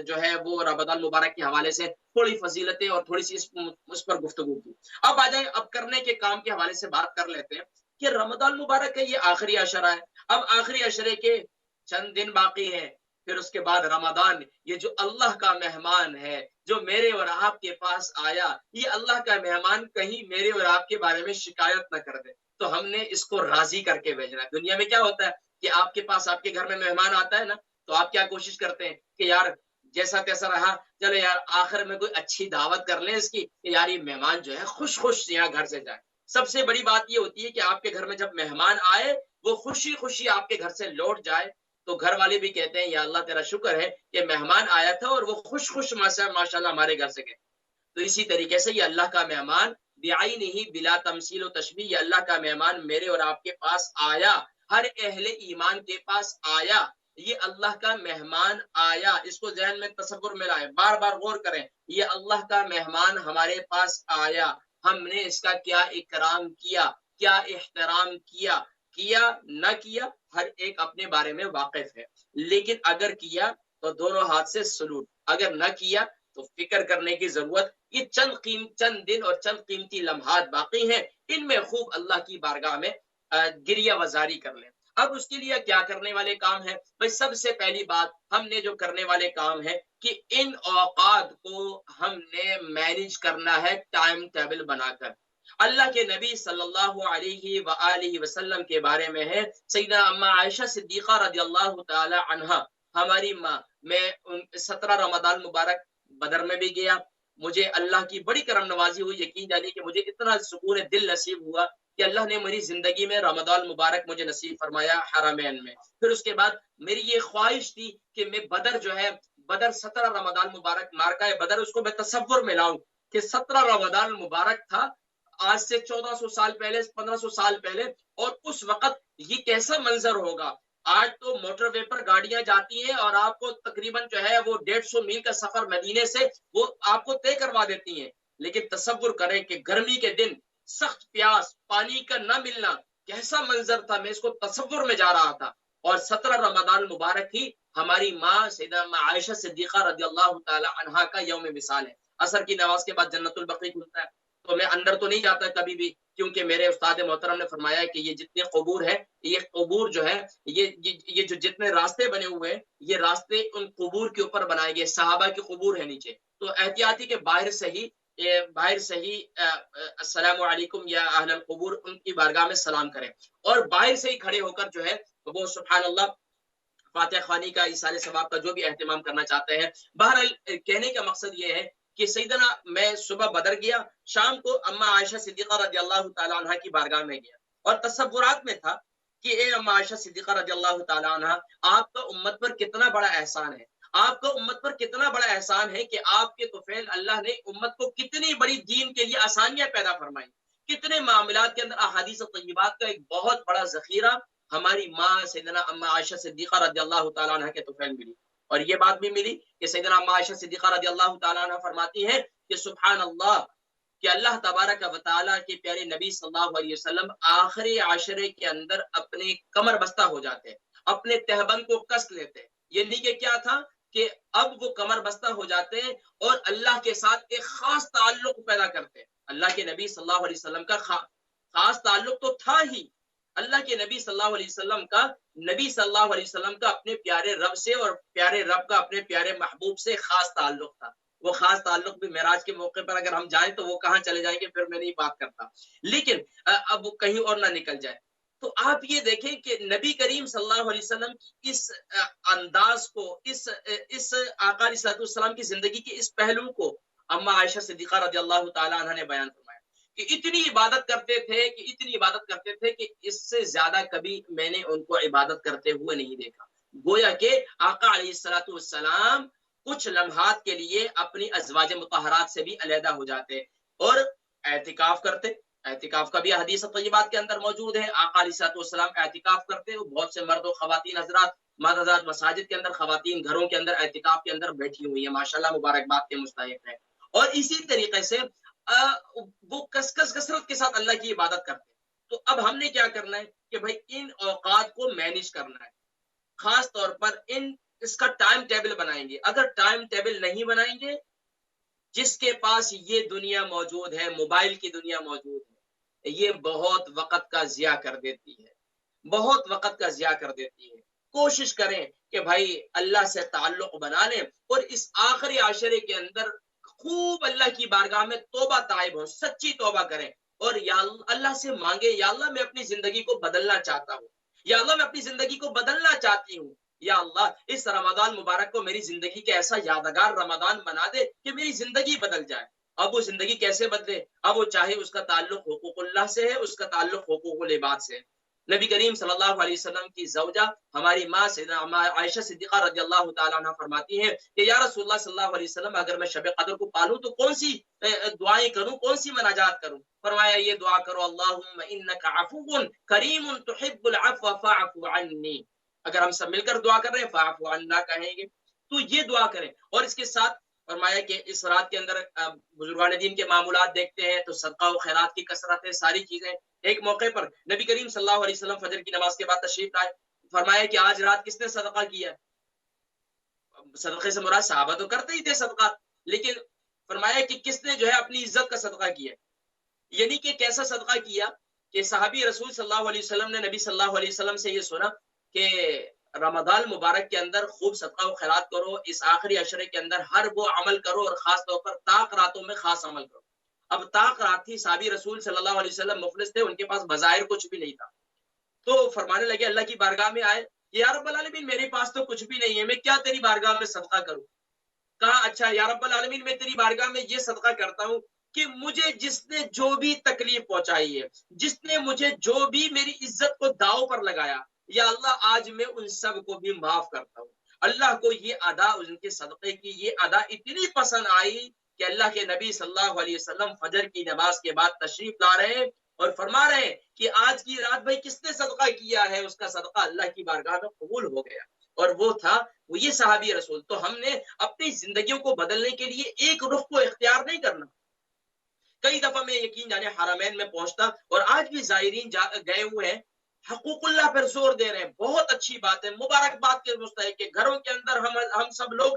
جو ہے وہ رمضان مبارک کے حوالے سے تھوڑی فضیلتیں اور تھوڑی سی اس پر گفتگو کی۔ اب آ جائیں، اب کرنے کے کام کے حوالے سے بات کر لیتے ہیں کہ رمضان مبارک ہے، یہ آخری عشرہ ہے، اب آخری عشرے کے چند دن باقی ہیں، پھر اس کے بعد رمضان، یہ جو اللہ کا مہمان ہے جو میرے اور آپ کے پاس آیا، یہ اللہ کا مہمان کہیں میرے اور آپ کے بارے میں شکایت نہ کر دے، تو ہم نے اس کو راضی کر کے بھیجنا ہے۔ دنیا میں کیا ہوتا ہے کہ آپ کے پاس آپ کے گھر میں مہمان آتا ہے نا، تو آپ کیا کوشش کرتے ہیں کہ یار جیسا تیسا رہا، چلو یار آخر میں کوئی اچھی دعوت کر لیں اس کی، کہ یار یہ مہمان جو ہے خوش خوش یہاں گھر سے جائے۔ سب سے بڑی بات یہ ہوتی ہے کہ آپ کے گھر میں جب مہمان آئے وہ خوشی خوشی آپ کے گھر سے لوٹ جائے، تو گھر والے بھی کہتے ہیں یا اللہ تیرا شکر ہے کہ مہمان آیا تھا اور وہ خوش خوش ماشاء اللہ ہمارے گھر سے گئے۔ تو اسی طریقے سے یہ اللہ کا مہمان بعینہ بلا تمثیل و تشبیہ، یہ اللہ کا مہمان میرے اور آپ کے پاس آیا، ہر اہل ایمان کے پاس آیا، یہ اللہ کا مہمان آیا، اس کو ذہن میں تصور میں لائیں، بار بار غور کریں، یہ اللہ کا مہمان ہمارے پاس آیا، ہم نے اس کا کیا اکرام کیا، کیا احترام کیا، کیا نہ کیا ہر ایک اپنے بارے میں واقف ہے، لیکن اگر کیا تو دونوں ہاتھ سے سلوٹ، اگر نہ کیا تو فکر کرنے کی ضرورت، یہ چند دن اور چند قیمتی لمحات باقی ہیں، ان میں خوب اللہ کی بارگاہ میں گریہ وزاری کر لیں۔ اب اس کے لیے کیا کرنے والے کام ہے؟ بھائی سب سے پہلی بات ہم نے جو کرنے والے کام ہے کہ ان اوقات کو ہم نے مینج کرنا ہے ٹائم ٹیبل بنا کر۔ اللہ کے نبی صلی اللہ علیہ وآلہ وسلم کے بارے میں ہے، سیدہ اما عائشہ صدیقہ رضی اللہ تعالی عنہا ہماری ماں، میں 17 رمضان مبارک بدر میں بھی گیا، مجھے اللہ کی بڑی کرم نوازی ہوئی، یقین جانیے کہ مجھے اتنا سکون دل نصیب ہوا کہ اللہ نے میری زندگی میں رمضان مبارک مجھے نصیب فرمایا حرمین میں۔ پھر اس کے بعد میری یہ خواہش تھی کہ میں بدر جو ہے، بدر 17 رمضان مبارک مارکہ بدر، اس کو میں تصور میں لاؤں کہ 17 رمضان مبارک تھا، آج سے 1400 سال پہلے، 1500 سال پہلے، اور اس وقت یہ کیسا منظر ہوگا۔ آج تو موٹر وے پر گاڑیاں جاتی ہیں اور آپ کو تقریباً جو ہے وہ 150 میل کا سفر مدینے سے وہ آپ کو طے کروا دیتی ہیں، لیکن تصور کریں کہ گرمی کے دن سخت پیاس، پانی کا نہ ملنا، کیسا منظر تھا، میں اس کو تصور میں جا رہا تھا۔ اور 17 رمضان مبارک ہی ہماری ماں سیدہ عائشہ صدیقہ رضی اللہ تعالی عنہا کا یوم مثال ہے۔ عصر کی نماز کے بعد جنت البقیع کھلتا ہے، تو میں اندر تو نہیں جاتا کبھی بھی، کیونکہ میرے استاد محترم نے فرمایا کہ یہ جتنے قبور ہیں، یہ قبور جو ہے، یہ جو جتنے راستے بنے ہوئے ہیں، یہ راستے ان قبور کے اوپر بنائے گئے، صحابہ کی قبور ہے نیچے، تو احتیاطی کے باہر سے ہی السلام علیکم یا اہل القبور، ان کی بارگاہ میں سلام کریں، اور باہر سے ہی کھڑے ہو کر جو ہے وہ سبحان اللہ فاتح خوانی کا، ایصال ثواب کا جو بھی اہتمام کرنا چاہتے ہیں۔ بہرحال کہنے کا مقصد یہ ہے کہ سیدنا میں صبح بدر گیا، شام کو اما عائشہ صدیقہ رضی اللہ تعالی عنہ کی بارگاہ میں گیا، اور تصورات میں تھا کہ اے اما عائشہ صدیقہ رضی اللہ تعالی عنہ، آپ کا امت پر کتنا بڑا احسان ہے، آپ کا امت پر کتنا بڑا احسان ہے کہ آپ کے طفیل اللہ نے امت کو کتنی بڑی دین کے لیے آسانیاں پیدا فرمائی، کتنے معاملات کے اندر احادیث طیبات کا ایک بہت بڑا ذخیرہ ہماری ماں سیدنا اما عائشہ صدیقہ رضی اللہ تعالی عنہ کے طفیل ملی۔ اور یہ بات بھی ملی کہ سیدنا اما عائشہ صدیقہ رضی اللہ تعالی عنہ فرماتی ہیں کہ سبحان اللہ، کہ اللہ تبارک و تعالیٰ کے پیارے نبی صلی اللہ علیہ وسلم آخری عشرے کے اندر اپنے کمر بستہ ہو جاتے، اپنے تہبند کو کس لیتے، یعنی کہ کیا تھا کہ اب وہ کمر بستہ ہو جاتے ہیں اور اللہ کے ساتھ ایک خاص تعلق پیدا کرتے ہیں۔ اللہ کے نبی صلی اللہ علیہ وسلم کا خاص تعلق تو تھا ہی، اللہ کے نبی صلی اللہ علیہ وسلم کا اپنے پیارے رب سے، اور پیارے رب کا اپنے پیارے محبوب سے خاص تعلق تھا۔ وہ خاص تعلق بھی معراج کے موقع پر اگر ہم جائیں تو وہ کہاں چلے جائیں گے، پھر میں نہیں بات کرتا، لیکن اب وہ کہیں اور نہ نکل جائے۔ تو آپ یہ دیکھیں کہ نبی کریم صلی اللہ علیہ وسلم کی اس انداز کو، اس آقا علیہ السلام کی زندگی کے اس پہلو کو اما عائشہ صدیقہ رضی اللہ تعالی عنہ نے بیان فرمایا کہ اتنی عبادت کرتے تھے کہ اس سے زیادہ کبھی میں نے ان کو عبادت کرتے ہوئے نہیں دیکھا۔ گویا کہ آقا علیہ السلام کچھ لمحات کے لیے اپنی ازواج مطہرات سے بھی علیحدہ ہو جاتے اور اعتکاف کرتے۔ اعتکاف کا بھی حدیث طیبات کے اندر موجود ہے، آقا علیہ السلام اعتکاف کرتے، بہت سے مرد و خواتین حضرات مادرزاد مساجد کے اندر، خواتین گھروں کے اندر اعتکاف کے اندر بیٹھی ہوئی ہیں، ماشاءاللہ مبارکباد کے مستحق ہے۔ اور اسی طریقے سے وہ کثرت کے ساتھ اللہ کی عبادت کرتے۔ تو اب ہم نے کیا کرنا ہے کہ بھائی ان اوقات کو مینج کرنا ہے، خاص طور پر اس کا ٹائم ٹیبل بنائیں گے۔ اگر ٹائم ٹیبل نہیں بنائیں گے، جس کے پاس یہ دنیا موجود ہے، موبائل کی دنیا موجود ہے، یہ بہت وقت کا ضیاع کر دیتی ہے، بہت وقت کا ضیاع کر دیتی ہے۔ کوشش کریں کہ بھائی اللہ سے تعلق بنا لیں اور اس آخری عشرے کے اندر خوب اللہ کی بارگاہ میں توبہ طائب ہو، سچی توبہ کریں اور یا اللہ سے مانگے، یا اللہ میں اپنی زندگی کو بدلنا چاہتا ہوں، یا اللہ میں اپنی زندگی کو بدلنا چاہتی ہوں، یا اللہ اس رمضان مبارک کو میری زندگی کے ایسا یادگار رمضان بنا دے کہ میری زندگی بدل جائے۔ اب وہ زندگی کیسے بدلے؟ اب وہ چاہے اس کا تعلق حقوق اللہ سے ہے، اس کا تعلق حقوق العباد سے ہے۔ نبی کریم صلی اللہ علیہ وسلم کی زوجہ ہماری ماں سیدنا عائشہ صدیقہ رضی اللہ تعالیٰ عنہ فرماتی ہیں کہ یا رسول اللہ صلی اللہ علیہ وسلم اگر میں شب قدر کو پالوں تو کون سی دعائیں کروں، کون سی مناجات کروں؟ فرمایا یہ دعا کرو، اللہم انک عفو کریم تحب العفو فاعف عنی۔ اگر ہم سب مل کر دعا کر رہے ہیں فاعف عنا کہیں گے تو یہ دعا کریں، اور اس کے ساتھ فرمایا کہ اس رات کے اندر بزرگان دین کے معمولات دیکھتے ہیں تو صدقہ و خیرات کی کثرت ہے، ساری چیزیں۔ ایک موقع پر نبی کریم صلی اللہ علیہ وسلم فجر کی نماز کے بعد تشریف لائے، فرمایا کہ آج رات کس نے صدقہ کیا؟ صدقے سے مراد صحابہ تو کرتے ہی تھے صدقات، لیکن فرمایا کہ کس نے جو ہے اپنی عزت کا صدقہ کیا؟ یعنی کہ کیسا صدقہ کیا کہ صحابی رسول صلی اللہ علیہ وسلم نے نبی صلی اللہ علیہ وسلم سے یہ سنا کہ رمضان مبارک کے اندر خوب صدقہ و خیرات کرو، اس آخری عشرے کے اندر ہر وہ عمل کرو اور خاص طور پر طاق راتوں میں خاص عمل کرو۔ اب طاق رات تھی، صحابی رسول صلی اللہ علیہ وسلم مفلس تھے، ان کے پاس بظاہر کچھ بھی نہیں تھا، تو فرمانے لگے اللہ کی بارگاہ میں آئے، یا رب العالمین میرے پاس تو کچھ بھی نہیں ہے، میں کیا تیری بارگاہ میں صدقہ کروں؟ کہا اچھا یا رب العالمین میں تیری بارگاہ میں یہ صدقہ کرتا ہوں کہ مجھے جس نے جو بھی تکلیف پہنچائی ہے، جس نے مجھے جو بھی میری عزت کو داؤ پر لگایا، یا اللہ آج میں ان سب کو بھی معاف کرتا ہوں۔ اللہ کو یہ ادا، ان کے صدقے کی یہ ادا اتنی پسند آئی کہ اللہ کے نبی صلی اللہ علیہ وسلم فجر کی نماز کے بعد تشریف لا رہے ہیں اور فرما رہے ہیں کہ آج کی رات بھائی کس نے صدقہ کیا ہے، اس کا صدقہ اللہ کی بارگاہ میں قبول ہو گیا، اور وہ تھا وہ یہ صحابی رسول۔ تو ہم نے اپنی زندگیوں کو بدلنے کے لیے ایک رخ کو اختیار نہیں کرنا۔ کئی دفعہ میں یقین جانے حرمین میں پہنچتا اور آج بھی زائرین گئے ہوئے ہیں، حقوق اللہ پر زور دے رہے ہیں، بہت اچھی بات ہے، مبارکباد کے مستحق کہ گھروں کے اندر ہم سب لوگ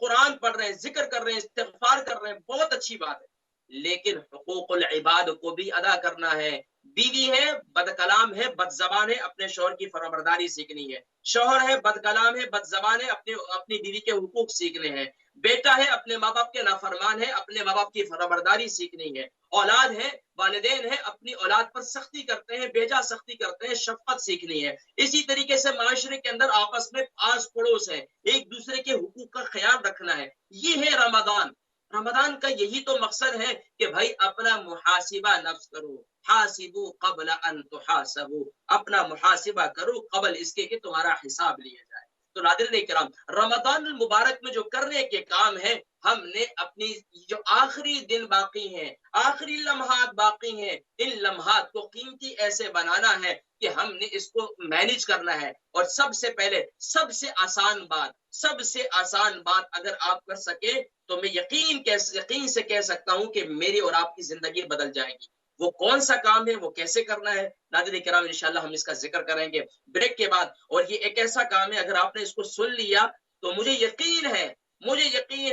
قرآن پڑھ رہے ہیں، ذکر کر رہے ہیں، استغفار کر رہے ہیں، بہت اچھی بات ہے، لیکن حقوق العباد کو بھی ادا کرنا ہے۔ بیوی ہے، بد کلام ہے، بد زبان ہے، اپنے شوہر کی فرمانبرداری سیکھنی ہے۔ شوہر ہے، بد کلام ہے، بد زبان ہے، اپنی بیوی کے حقوق سیکھنے ہیں۔ بیٹا ہے، اپنے ماں باپ کے نافرمان ہے، اپنے ماں باپ کی فرمانبرداری سیکھنی ہے۔ اولاد ہے، والدین ہے، اپنی اولاد پر سختی کرتے ہیں، بیجا سختی کرتے ہیں، شفقت سیکھنی ہے۔ اسی طریقے سے معاشرے کے اندر آپس میں آس پڑوس ہے، ایک دوسرے کے حقوق کا خیال رکھنا ہے۔ یہ ہے رمضان۔ رمضان کا یہی تو مقصد ہے کہ بھائی اپنا محاسبہ نفس کرو، حاسبو قبل ان تحاسبو، اپنا محاسبہ کرو قبل اس کے کہ تمہارا حساب لیا جائے۔ تو ناظرین کرام، رمضان المبارک میں جو کرنے کے کام ہے، ہم نے اپنی جو آخری دن باقی ہیں، آخری لمحات باقی ہیں، ان لمحات کو قیمتی ایسے بنانا ہے کہ ہم نے اس کو مینج کرنا ہے۔ اور سب سے پہلے سب سے آسان بات اگر آپ کر سکے تو میں یقین سے کہہ سکتا ہوں کہ میری اور آپ کی زندگی بدل جائے گی۔ وہ کون سا کام ہے، وہ کیسے کرنا ہے، ناظرین کرام انشاءاللہ ہم اس کا ذکر کریں گے بریک کے بعد۔ اور یہ ایک ایسا کام ہے اگر آپ نے اس کو سن لیا تو مجھے یقین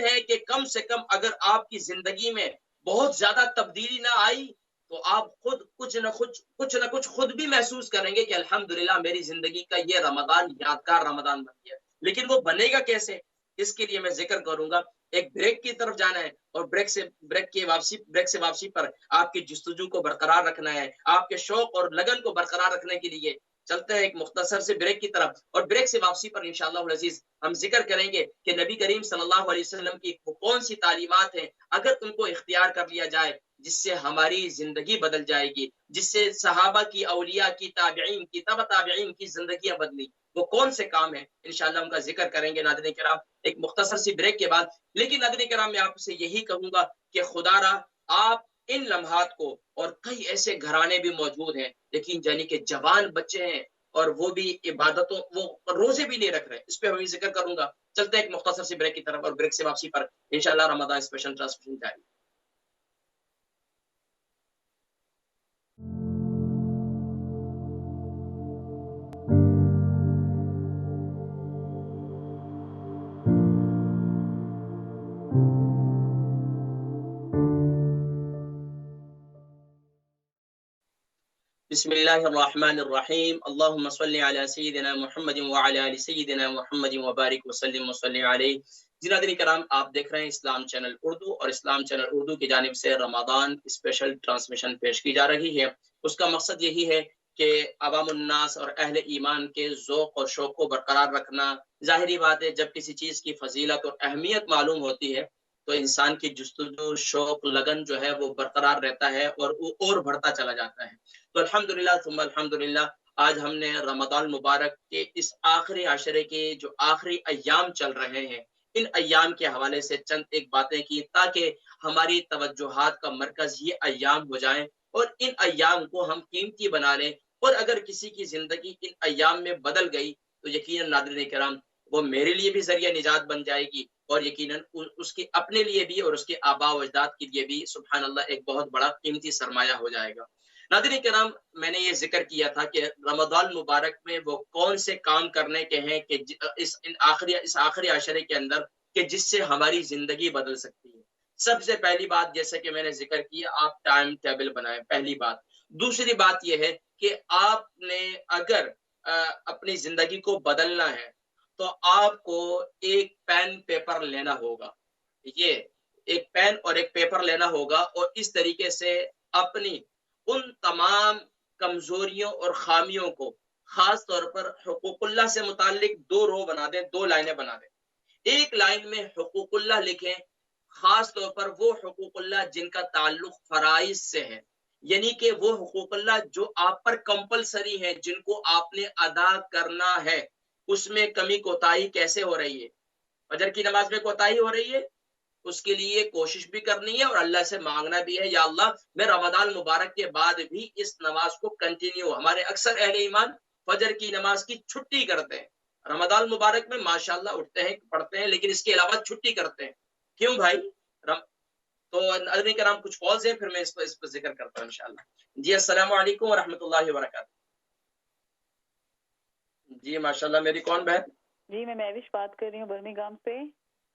ہے کہ کم سے کم اگر آپ کی زندگی میں بہت زیادہ تبدیلی نہ آئی تو آپ خود کچھ نہ کچھ خود بھی محسوس کریں گے کہ الحمدللہ میری زندگی کا یہ رمضان یادگار رمضان بن گیا۔ لیکن وہ بنے گا کیسے، اس کے لیے میں ذکر کروں گا۔ ایک بریک کی طرف جانا ہے اور بریک سے واپسی پر آپ کی جستجو کو برقرار رکھنا ہے، آپ کے شوق اور لگن کو برقرار رکھنے کے لیے چلتے ہیں ایک مختصر سے بریک کی طرف، اور بریک سے واپسی پر انشاءاللہ العزیز ہم ذکر کریں گے کہ نبی کریم صلی اللہ علیہ وسلم کی وہ کون سی تعلیمات ہیں اگر ان کو اختیار کر لیا جائے جس سے ہماری زندگی بدل جائے گی، جس سے صحابہ کی، اولیاء کی، تابعین کی، تبع تابعین کی زندگیاں بدلی، وہ کون سے کام ہیں انشاءاللہ ان کا ذکر کریں گے ناظرین کرام ایک مختصر سی بریک کے بعد۔ لیکن ناظرین کرام میں آپ سے یہی کہوں گا کہ خدا را آپ ان لمحات کو، اور کئی ایسے گھرانے بھی موجود ہیں لیکن یعنی کہ جوان بچے ہیں اور وہ بھی عبادتوں، وہ روزے بھی نہیں رکھ رہے، اس پہ ہم ذکر کروں گا۔ چلتے ہیں ایک مختصر سی بریک کی طرف اور بریک سے واپسی پر انشاءاللہ رمضان اسپیشل ٹرانسمیشن جاری۔ بسم اللہ الرحمن الرحیم اللہم صلی علی سیدنا محمد وعلی آل سیدنا محمد وبارک وسلم وصلی علیہ. جی ناظرین کرام، آپ دیکھ رہے ہیں اسلام چینل اردو، اور اسلام چینل اردو کی جانب سے رمضان اسپیشل ٹرانسمیشن پیش کی جا رہی ہے. اس کا مقصد یہی ہے کہ عوام الناس اور اہل ایمان کے ذوق اور شوق کو برقرار رکھنا. ظاہری بات ہے، جب کسی چیز کی فضیلت اور اہمیت معلوم ہوتی ہے تو انسان کی جستجو، شوق، لگن جو ہے وہ برقرار رہتا ہے اور بڑھتا چلا جاتا ہے. تو الحمدللہ ثم الحمدللہ، آج ہم نے رمضان مبارک کے اس آخری عشرے کے جو آخری ایام چل رہے ہیں، ان ایام کے حوالے سے چند ایک باتیں کی تاکہ ہماری توجہات کا مرکز یہ ایام ہو جائیں اور ان ایام کو ہم قیمتی بنا لیں. اور اگر کسی کی زندگی ان ایام میں بدل گئی تو یقیناً ناظرین کرام وہ میرے لیے بھی ذریعہ نجات بن جائے گی، اور یقیناً اس کے اپنے لیے بھی اور اس کے آباء و اجداد کے لیے بھی سبحان اللہ ایک بہت بڑا قیمتی سرمایہ ہو جائے گا. ناظرین کرام، میں نے یہ ذکر کیا تھا کہ رمضان مبارک میں وہ کون سے کام کرنے کے ہیں کہ اس آخری عشرے کے اندر کہ جس سے ہماری زندگی بدل سکتی ہے. سب سے پہلی بات، جیسے کہ میں نے ذکر کیا، آپ ٹائم ٹیبل بنائیں، پہلی بات. دوسری بات یہ ہے کہ آپ نے اگر اپنی زندگی کو بدلنا ہے تو آپ کو ایک پین پیپر لینا ہوگا. یہ ایک پین اور ایک پیپر لینا ہوگا، اور اس طریقے سے اپنی ان تمام کمزوریوں اور خامیوں کو، خاص طور پر حقوق اللہ سے متعلق 2 رو بنا دیں، 2 لائنیں بنا دیں. ایک لائن میں حقوق اللہ لکھیں، خاص طور پر وہ حقوق اللہ جن کا تعلق فرائض سے ہے، یعنی کہ وہ حقوق اللہ جو آپ پر کمپلسری ہیں، جن کو آپ نے ادا کرنا ہے. اس میں کمی کوتاہی کیسے ہو رہی ہے؟ فجر کی نماز میں کوتاہی ہو رہی ہے، اس کے لیے کوشش بھی کرنی ہے اور اللہ سے مانگنا بھی ہے، یا اللہ میں رمضان مبارک کے بعد بھی اس نماز کو کنٹینیو. ہمارے اکثر اہل ایمان فجر کی نماز کی چھٹی کرتے ہیں، رمضان مبارک میں ماشاءاللہ اٹھتے ہیں، پڑھتے ہیں، لیکن اس کے علاوہ چھٹی کرتے ہیں. کیوں بھائی؟ تو ناظرین کرام کچھ کالز ہیں، پھر میں اس پر ذکر کرتا ہوں انشاءاللہ. جی السلام علیکم ورحمۃ اللہ وبرکاتہ. جی ماشاءاللہ، میری کون بہن؟ جی میں مہوش بات کر رہی ہوں برمنگھم سے.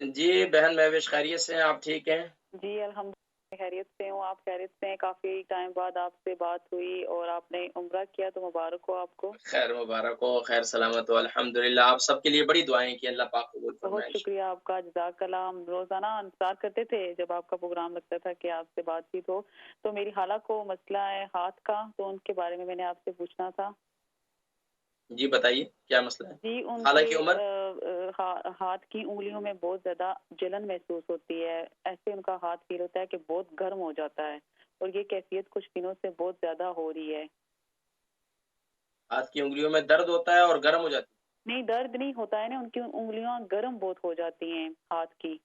جی بہن مہوش، خیریت سے ہیں؟ آپ ٹھیک ہیں؟ جی الحمدللہ خیریت سے ہوں. آپ خیریت سے ہیں؟ کافی ٹائم بعد آپ سے بات ہوئی اور آپ نے عمرہ کیا، تو مبارک ہو آپ کو. خیر مبارک ہو، خیر سلامت ہو الحمدللہ. آپ سب کے لیے بڑی دعائیں کی، اللہ پاک قبول فرمائے. بہت شکریہ آپ کا، جزاک اللہ. ہم روزانہ انتظار کرتے تھے جب آپ کا پروگرام لگتا تھا کہ آپ سے بات چیت ہو. تو میری خالہ کو مسئلہ ہے ہاتھ کا، تو ان کے بارے میں نے آپ سے پوچھنا تھا. جی بتائیے کیا مسئلہ ہے؟ جی ان خالہ کی کے عمر؟ ہاتھ کی انگلیوں میں بہت زیادہ جلن محسوس ہوتی ہے. ایسے ان کا ہاتھ فیل ہوتا ہے کہ بہت گرم ہو جاتا ہے، اور یہ کیفیت کچھ دنوں سے بہت زیادہ ہو رہی ہے. ہاتھ کی انگلیوں میں درد ہوتا ہے اور گرم ہو جاتی ہے؟ نہیں، درد نہیں ہوتا ہے نا، ان کی انگلیاں گرم بہت ہو جاتی ہیں ہاتھ کی.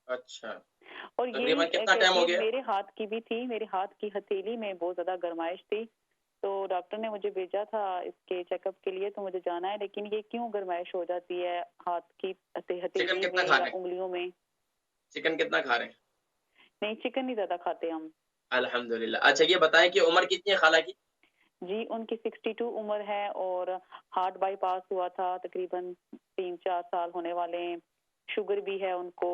اچھا، اور یہی تقریباً کتنا ٹائم ہو کیفیت گیا؟ میرے ہاتھ کی بھی تھی. میرے ہاتھ کی ہتھیلی میں بہت زیادہ گرمائش تھی، تو ڈاکٹر نے مجھے بھیجا تھا اس کے چیک اپ کے لیے. تو مجھے جانا ہے، لیکن یہ کیوں گرمائش ہو جاتی ہے ہاتھ کی چکن ہتھیلی کتنا میں کھا یا رہے ہیں؟ انگلیوں میں؟ چکن کتنا کھا رہے ہیں؟ نہیں، چکن نہیں زیادہ کھاتے ہم. الحمدللہ. اچھا یہ بتائیں کہ عمر کتنی ہے خالہ کی؟ جی ان کی 62 عمر ہے، اور ہارٹ بائی پاس ہوا تھا، تقریباً 3-4 سال ہونے والے ہیں. شوگر بھی ہے ان کو،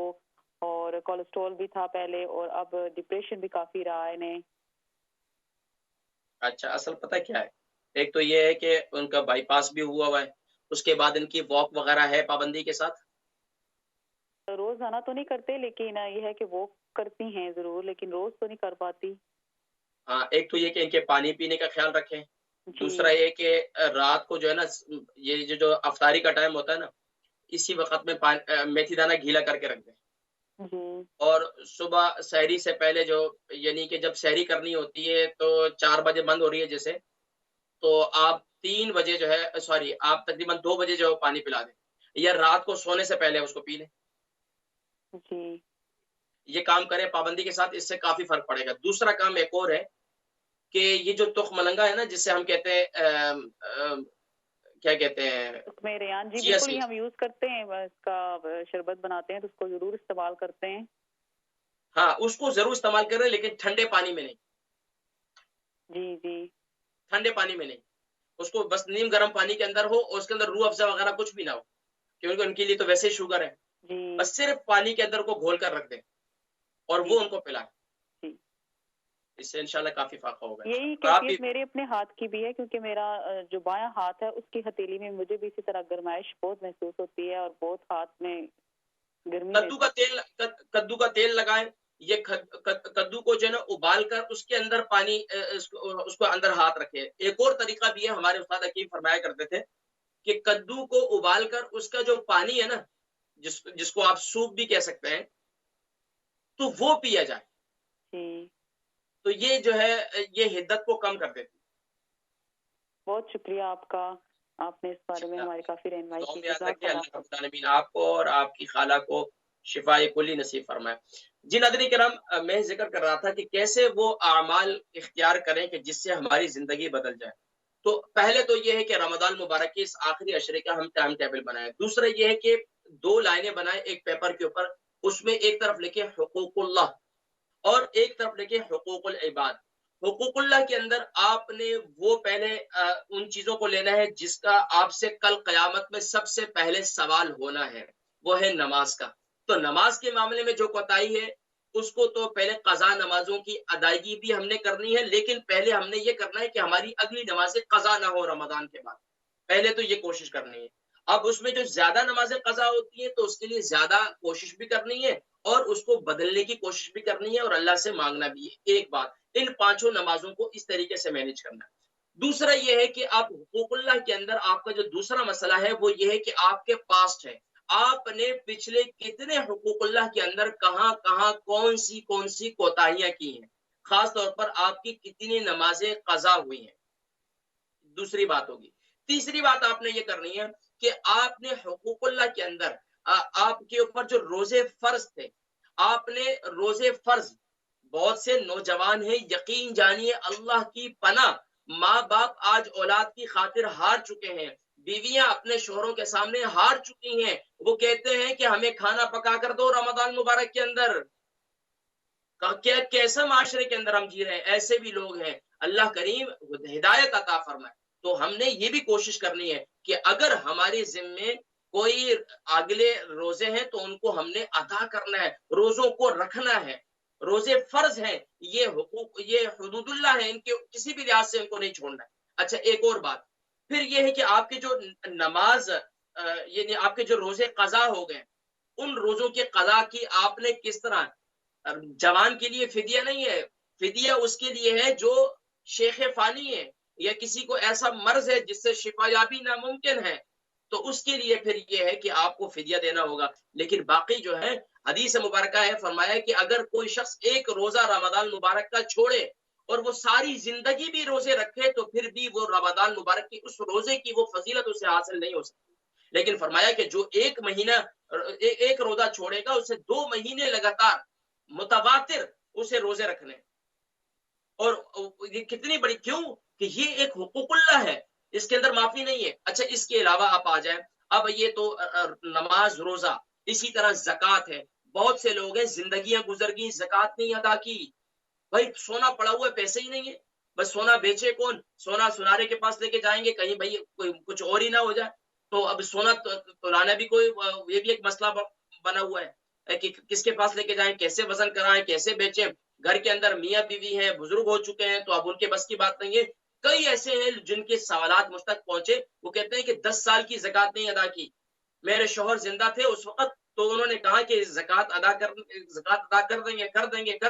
اور کولیسٹرول بھی تھا پہلے، اور اب ڈپریشن بھی کافی رہا ہے انہیں. اچھا، اصل پتہ کیا ہے، ایک تو یہ ہے کہ ان کا بائی پاس بھی ہوا ہے، اس کے بعد ان کی واک وغیرہ ہے پابندی کے ساتھ؟ روزانہ تو نہیں کرتے، لیکن یہ ہے کہ وہ کرتی ہیں ضرور، لیکن روز تو نہیں کر پاتی. ہاں، ایک تو یہ کہ ان کے پانی پینے کا خیال رکھیں. جی دوسرا یہ کہ رات کو جو ہے نا، یہ جو افطاری کا ٹائم ہوتا ہے نا، اسی وقت میں میتھی دانہ گیلا کر کے رکھ دیں. جی اور صبح سحری سے پہلے جو، یعنی کہ جب سحری کرنی ہوتی ہے تو 4 بجے بند ہو رہی ہے جیسے، تو آپ 3 بجے جو ہے، سوری آپ تقریباً 2 بجے جو پانی پلا دیں، یا رات کو سونے سے پہلے اس کو پی لیں. جی یہ کام کریں پابندی کے ساتھ، اس سے کافی فرق پڑے گا. دوسرا کام ایک اور ہے کہ یہ جو تخم ملنگا ہے نا، جس سے ہم کہتے ہیں کیا کہتے ہیں، اس میں ریان جی چیا بالکل، یہ سیڈ. ہم یوز کرتے ہیں، اس کا شربت بناتے ہیں تو اس کو ضرور استعمال کرتے ہیں. ہاں اس کو ضرور استعمال کریں، لیکن ٹھنڈے پانی میں نہیں. جی جی ٹھنڈے پانی میں نہیں، اس کو بس نیم گرم پانی کے اندر ہو، اور اس کے اندر روح افزا وغیرہ کچھ بھی نہ ہو، کیونکہ ان کے لیے تو ویسے ہی شوگر ہے. جی بس صرف پانی کے اندر کو گھول کر رکھ دیں اور جی وہ ان کو پلائیں. جی اس سے انشاءاللہ کافی فائدہ ہوگا یہی اور آپ بھی کیفیت میرے اپنے ہاتھ کی بھی ہے، کیونکہ میرا جو بایاں ہاتھ ہے اس کی ہتھیلی میں مجھے بھی اسی طرح گرمائش بہت محسوس ہوتی ہے اور بہت ہاتھ میں گرمی کدو کا تیل لگائیں. یہ کدو کو جو ہے نا ابال کر اس کے اندر پانی اس کو اندر ہاتھ رکھے. ایک اور طریقہ بھی ہے، ہمارے استاد حکیم فرمایا کرتے تھے کہ کدو کو ابال کر اس کا جو پانی ہے نا، جس کو آپ سوپ بھی کہہ سکتے ہیں، تو وہ پیا جائے. تو یہ جو ہے یہ حدت کو کم کر دیتی. بہت شکریہ آپ کا، آپ نے اس بارے میں ہماری کافی رہنمائی کی. یاد رکھیں اللہ رب العالمین آپ کو اور آپ کی خالہ کو شفائے کلی نصیب فرمائے. جی ناظرین کرام، میں ذکر کر رہا تھا کہ کیسے وہ اعمال اختیار کریں کہ جس سے ہماری زندگی بدل جائے. تو پہلے تو یہ ہے کہ رمضان مبارک کے اس آخری عشرے کا ہم ٹائم ٹیبل بنائیں. دوسرا یہ ہے کہ 2 لائنیں بنائیں ایک پیپر کے اوپر، اس میں ایک طرف لکھیں حقوق اللہ اور ایک طرف لکھیں حقوق العباد. حقوق اللہ کے اندر آپ نے وہ پہلے ان چیزوں کو لینا ہے جس کا آپ سے کل قیامت میں سب سے پہلے سوال ہونا ہے، وہ ہے نماز کا. تو نماز کے معاملے میں جو کوتاہی ہے اس کو تو پہلے قضا نمازوں کی ادائیگی بھی ہم نے کرنی ہے، لیکن پہلے ہم نے یہ کرنا ہے کہ ہماری اگلی نمازیں قضا نہ ہو رمضان کے بعد. پہلے تو یہ کوشش کرنی ہے. اب اس میں جو زیادہ نمازیں قضا ہوتی ہیں تو اس کے لیے زیادہ کوشش بھی کرنی ہے اور اس کو بدلنے کی کوشش بھی کرنی ہے اور اللہ سے مانگنا بھی ہے. ایک بات، ان 5 نمازوں کو اس طریقے سے مینج کرنا ہے. دوسرا یہ ہے کہ آپ حقوق اللہ کے اندر آپ کا جو دوسرا مسئلہ ہے وہ یہ ہے کہ آپ کے پاسٹ ہے، آپ نے پچھلے کتنے حقوق اللہ کے اندر کہاں کہاں کون سی کوتاہیاں کی ہیں، خاص طور پر آپ کی کتنی نمازیں قضا ہوئی ہیں. دوسری بات ہوگی. تیسری بات آپ نے یہ کرنی ہے کہ آپ نے حقوق اللہ کے اندر آپ کے اوپر جو روزے فرض تھے، آپ نے روزے فرض، بہت سے نوجوان ہیں یقین جانیے اللہ کی پناہ، ماں باپ آج اولاد کی خاطر ہار چکے ہیں، بیویاں اپنے شوہروں کے سامنے ہار چکی ہیں. وہ کہتے ہیں کہ ہمیں کھانا پکا کر دو رمضان مبارک کے اندر. کیسے معاشرے کے اندر ہم جی رہے ہیں؟ ایسے بھی لوگ ہیں. اللہ کریم ہدایت عطا فرمائے. تو ہم نے یہ بھی کوشش کرنی ہے کہ اگر ہمارے ذمے کوئی اگلے روزے ہیں تو ان کو ہم نے ادا کرنا ہے، روزوں کو رکھنا ہے. روزے فرض ہیں، یہ حقوق، یہ حدود اللہ ہے، ان کے کسی بھی لحاظ سے ان کو نہیں چھوڑنا ہے. اچھا ایک اور بات پھر یہ ہے کہ آپ کے جو نماز یعنی آپ کے جو روزے قضا ہو گئے، ان روزوں کے قضا کی آپ نے کس طرح، جوان کے لیے فدیہ نہیں ہے، فدیہ اس کے لیے ہے جو شیخ فانی ہے یا کسی کو ایسا مرض ہے جس سے شفا یابی ناممکن ہے، تو اس کے لیے پھر یہ ہے کہ آپ کو فدیہ دینا ہوگا. لیکن باقی جو ہے حدیث مبارکہ ہے فرمایا کہ اگر کوئی شخص ایک روزہ رمضان مبارک کا چھوڑے اور وہ ساری زندگی بھی روزے رکھے تو پھر بھی وہ رمضان مبارک کی اس روزے کی وہ فضیلت اسے حاصل نہیں ہو سکتی. لیکن فرمایا کہ جو ایک مہینہ ایک روزہ چھوڑے گا اسے 2 مہینے لگاتار متواتر اسے روزے رکھنے. اور یہ کتنی بڑی، کیوں کہ یہ ایک حقوق اللہ ہے، اس کے اندر معافی نہیں ہے. اچھا اس کے علاوہ آپ آ جائیں، اب یہ تو نماز روزہ، اسی طرح زکوٰۃ ہے. بہت سے لوگ ہیں زندگیاں گزر گئی زکوٰۃ نہیں ادا کی. بھائی سونا پڑا ہوا ہے، پیسے ہی نہیں ہے، بس سونا بیچے کون، سونا سنارے کے پاس لے کے جائیں گے کہیں بھائی کوئی کچھ اور ہی نہ ہو جائے. تو اب سونا تو لانا بھی کوئی، یہ بھی ایک مسئلہ بنا ہوا ہے کہ کس کے پاس لے کے جائیں، کیسے وزن کرائیں، کیسے بیچیں. گھر کے اندر میاں بیوی ہیں، بزرگ ہو چکے ہیں تو اب ان کے بس کی بات نہیں ہے. کئی ایسے ہیں جن کے سوالات مجھ تک پہنچے، وہ کہتے ہیں کہ 10 سال کی زکوٰۃ نہیں ادا کی. میرے شوہر زندہ تھے اس وقت تو انہوں نے کہا کہ زکوٰۃ ادا کر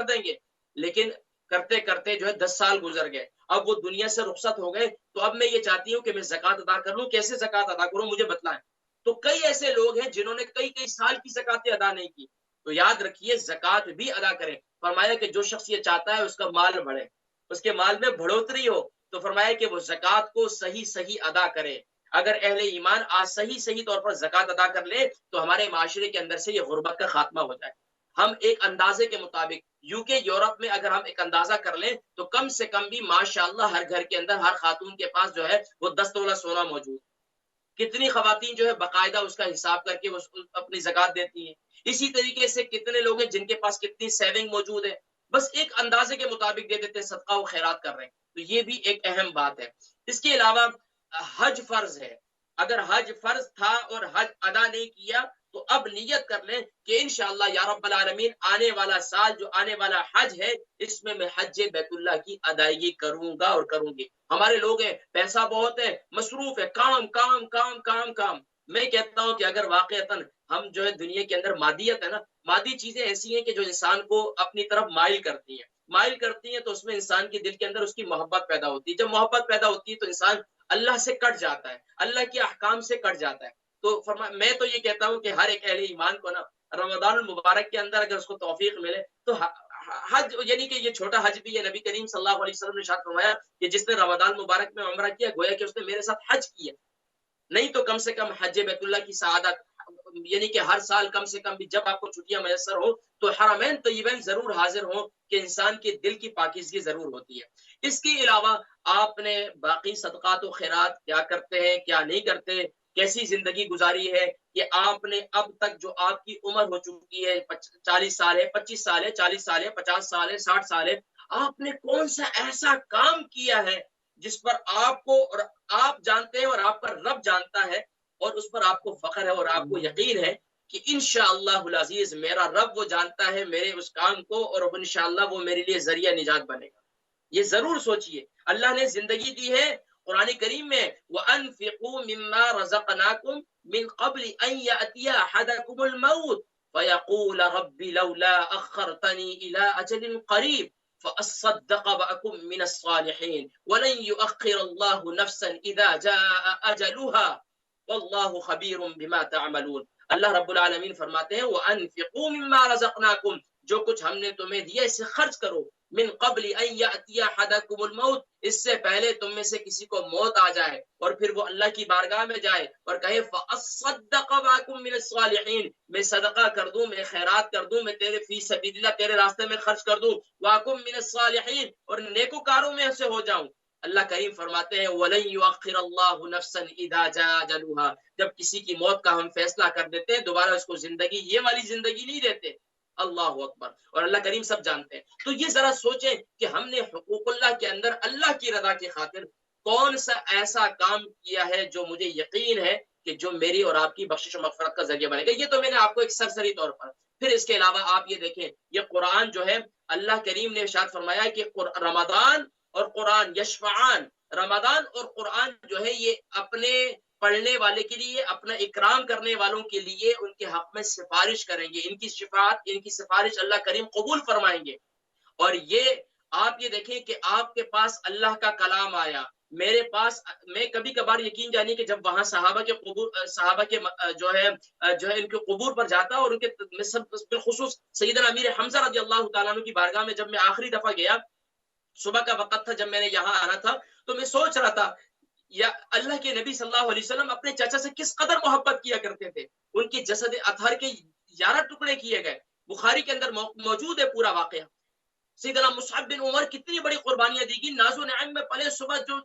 دیں گے، لیکن کرتے کرتے جو ہے 10 سال گزر گئے. اب وہ دنیا سے رخصت ہو گئے تو اب میں یہ چاہتی ہوں کہ میں زکوٰۃ ادا کر لوں. کیسے زکوٰۃ ادا کروں مجھے بتلائیں. تو کئی ایسے لوگ ہیں جنہوں نے کئی سال کی زکوٰۃیں ادا نہیں کی. تو یاد رکھیے زکوٰۃ بھی ادا کریں. فرمایا کہ جو شخص یہ چاہتا ہے اس کا مال بڑھے، اس کے مال میں بڑھوتری ہو، تو فرمایا کہ وہ زکوٰۃ کو صحیح ادا کرے. اگر اہل ایمان آج صحیح طور پر زکوٰۃ ادا کر لے تو ہمارے معاشرے کے اندر سے یہ غربت کا خاتمہ ہو جائے. ہم ایک اندازے کے مطابق UK یورپ میں اگر ہم ایک اندازہ کر لیں تو کم سے کم بھی ماشاءاللہ ہر گھر کے اندر ہر خاتون کے پاس جو ہے وہ 10 تولہ سونا موجود. کتنی خواتین جو ہے باقاعدہ اس کا حساب کر کے اپنی زکوٰۃ دیتی ہیں. اسی طریقے سے کتنے لوگ ہیں جن کے پاس کتنی سیونگ موجود ہے، بس ایک اندازے کے مطابق دے دیتے، صدقہ و خیرات کر رہے ہیں. تو یہ بھی ایک اہم بات ہے. اس کے علاوہ حج فرض ہے. اگر حج فرض تھا اور حج ادا نہیں کیا تو اب نیت کر لیں کہ انشاءاللہ یا رب العالمین آنے والا سال جو آنے والا حج ہے اس میں حج بیت اللہ کی ادائیگی کروں گا اور کروں گی. ہمارے لوگ ہیں پیسہ بہت ہے مصروف ہے کام کام کام کام کام. میں کہتا ہوں کہ اگر واقعتاً ہم جو ہے دنیا کے اندر مادیت ہے نا مادی چیزیں ایسی ہیں کہ جو انسان کو اپنی طرف مائل کرتی ہیں تو اس میں انسان کے دل کے اندر اس کی محبت پیدا ہوتی ہے. جب محبت پیدا ہوتی ہے تو انسان اللہ سے کٹ جاتا ہے اللہ کے احکام سے کٹ جاتا ہے. تو میں تو یہ کہتا ہوں کہ ہر ایک اہل ایمان کو نا رمضان المبارک کے اندر اگر اس کو توفیق ملے تو حج یعنی کہ یہ چھوٹا حج بھی ہے. نبی کریم صلی اللہ علیہ وسلم نے ارشاد فرمایا کہ جس نے رمضان مبارک میں عمرہ کیا گویا کہ اس نے میرے ساتھ حج کیا. نہیں تو کم سے کم حج بیت اللہ کی سعادت یعنی کہ ہر سال کم سے کم بھی جب آپ کو چھٹیاں میسر ہو تو حرمین طیبین ضرور حاضر ہوں کہ انسان کے دل کی پاکیزگی ضرور ہوتی ہے. اس کے علاوہ آپ نے باقی صدقات و خیرات کیا کرتے ہیں کیا نہیں کرتے کیسی زندگی گزاری ہے کہ آپ نے اب تک جو آپ کی عمر ہو چکی ہے 40 سال ہے 25 سال ہے 40 سال ہے 50 سال ہے 60 سال ہے آپ نے کون سا ایسا کام کیا ہے جس پر آپ کو اور آپ جانتے ہیں اور آپ کا رب جانتا ہے اور اس پر آپ کو فخر ہے اور آپ کو یقین ہے کہ انشاءاللہ العزیز میرا رب وہ جانتا ہے میرے اس کام کو اور انشاءاللہ وہ میرے لیے ذریعہ نجات بنے گا. یہ ضرور سوچئے اللہ نے زندگی دی ہے قرآن کریم میں وَأَنفِقُوا مِمَّا رَزَقْنَاكُمْ مِنْ قَبْلِ أَنْ يَأْتِيَ أَحَدَكُمُ الْمَوْتُ فَيَقُولَ رَبِّ لَوْلَا أَخَّرْتَنِي إِلَىٰ أَجَلٍ قَرِيبٍ فَأَصَّدَّقَ وَأَكُن مِّنَ الصَّالِحِينَ وَلَن يُؤَخِّرَ اللَّهُ نَفْسًا إِذَا جَاءَ أَجَلُهَا وَاللَّهُ خَبِيرٌ بِمَا تَعْمَلُونَ. اللہ رب العالمین فرماتے ہیں وَأَنفِقُوا مِمَّا رَزَقْنَاكُمْ جو کچھ ہم نے تمہیں دیا اسے خرچ کرو من قبل ان یأتی احدکم الموت اس سے پہلے تم میں سے کسی کو موت آ جائے اور پھر وہ اللہ کی بارگاہ میں جائے اور کہے فاصدق واکم من الصالحین میں صدقہ کر دوں میں خیرات کر دوں میں تیرے فی سبیل اللہ تیرے راستے میں خرچ کر دوں واکم من الصالحین اور نیکوکاروں میں سے ہو جاؤں. اللہ کریم فرماتے ہیں وَلَن يُؤَخِّرَ اللَّهُ نَفْسًا إِذَا جَاءَ أَجَلُهَا جب کسی کی موت کا ہم فیصلہ کر دیتے ہیں دوبارہ اس کو زندگی یہ والی زندگی نہیں دیتے. اللہ اکبر. اور اللہ کریم سب جانتے ہیں. تو یہ ذرا سوچیں کہ ہم نے حقوق اللہ کے اندر اللہ کی رضا کی خاطر کون سا ایسا کام کیا ہے جو مجھے یقین ہے کہ جو میری اور آپ کی بخشش و مغفرت کا ذریعہ بنے گا. یہ تو میں نے آپ کو ایک سرسری طور پر. پھر اس کے علاوہ آپ یہ دیکھیں یہ قرآن جو ہے اللہ کریم نے ارشاد فرمایا کہ رمضان اور قرآن یشفعان رمضان اور قرآن جو ہے یہ اپنے پڑھنے والے کے لیے اپنا اکرام کرنے والوں کے لیے ان کے حق میں سفارش کریں گے. ان کی شفاعت ان کی سفارش اللہ کریم قبول فرمائیں گے. اور یہ آپ یہ دیکھیں کہ آپ کے پاس اللہ کا کلام آیا میرے پاس میں کبھی کبھار یقین جانی کہ جب وہاں صحابہ کے قبور صحابہ کے جو ہے ان کے قبور پر جاتا اور ان کے بالخصوص سیدنا امیر حمزہ رضی اللہ تعالیٰ عنہ کی بارگاہ میں جب میں آخری دفعہ گیا صبح کا وقت تھا جب میں نے یہاں آنا تھا تو میں سوچ رہا تھا یا اللہ کے نبی صلی اللہ علیہ وسلم اپنے چچا سے کس قدر محبت کیا کرتے تھے. ان کی جسد اطہر کے 11 ٹکڑے کیے گئے بخاری کے اندر موجود ہے پورا واقعہ. سیدنا مصعب بن عمر کتنی بڑی قربانیاں دی گئی ناز و نعیم میں پلے صبح جو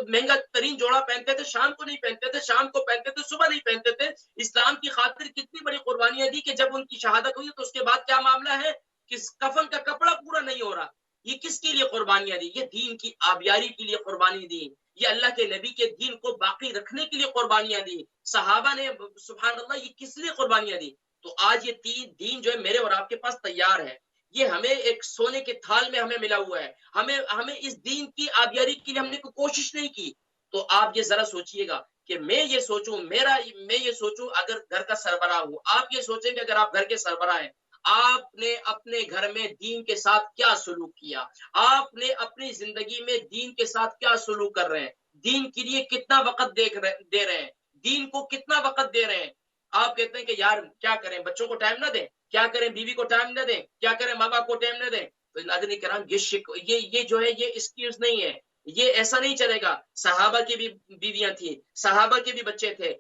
مہنگا ترین جوڑا پہنتے تھے شام کو نہیں پہنتے تھے شام کو پہنتے تھے صبح نہیں پہنتے تھے. اسلام کی خاطر کتنی بڑی قربانیاں دی کہ جب ان کی شہادت ہوئی تو اس کے بعد کیا معاملہ ہے کہ کفن کا کپڑا پورا نہیں ہو رہا. یہ کس کے لیے قربانیاں دی؟ یہ دین کی آبیاری کے لیے قربانی دی. یہ اللہ کے نبی کے دین کو باقی رکھنے کے لیے قربانیاں دی. صحابہ نے سبحان اللہ یہ کس لیے قربانیاں دی؟ تو آج یہ دین جو ہے میرے اور آپ کے پاس تیار ہے. یہ ہمیں ایک سونے کے تھال میں ہمیں ملا ہوا ہے. ہمیں اس دین کی آبیاری کے لیے ہم نے کوئی کوشش نہیں کی. تو آپ یہ ذرا سوچئے گا کہ میں یہ سوچوں اگر گھر کا سربراہ ہوں آپ یہ سوچیں کہ اگر آپ گھر کے سربراہ ہیں آپ نے اپنے گھر میں دین کے ساتھ کیا سلوک کیا آپ نے اپنی زندگی میں دین کے ساتھ کیا سلوک کر رہے ہیں دین کے لیے کتنا وقت دے رہے ہیں دین کو کتنا وقت دے رہے ہیں. آپ کہتے ہیں کہ یار کیا کریں بچوں کو ٹائم نہ دیں کیا کریں بیوی کو ٹائم نہ دیں کیا کریں ماں باپ کو ٹائم نہ دیں. تو ناظرین کرام یہ جو ہے یہ ایکسکیوز نہیں ہے. یہ ایسا نہیں چلے گا. صحابہ کی بھی بیویاں تھیں صحابہ کے بھی بچے تھے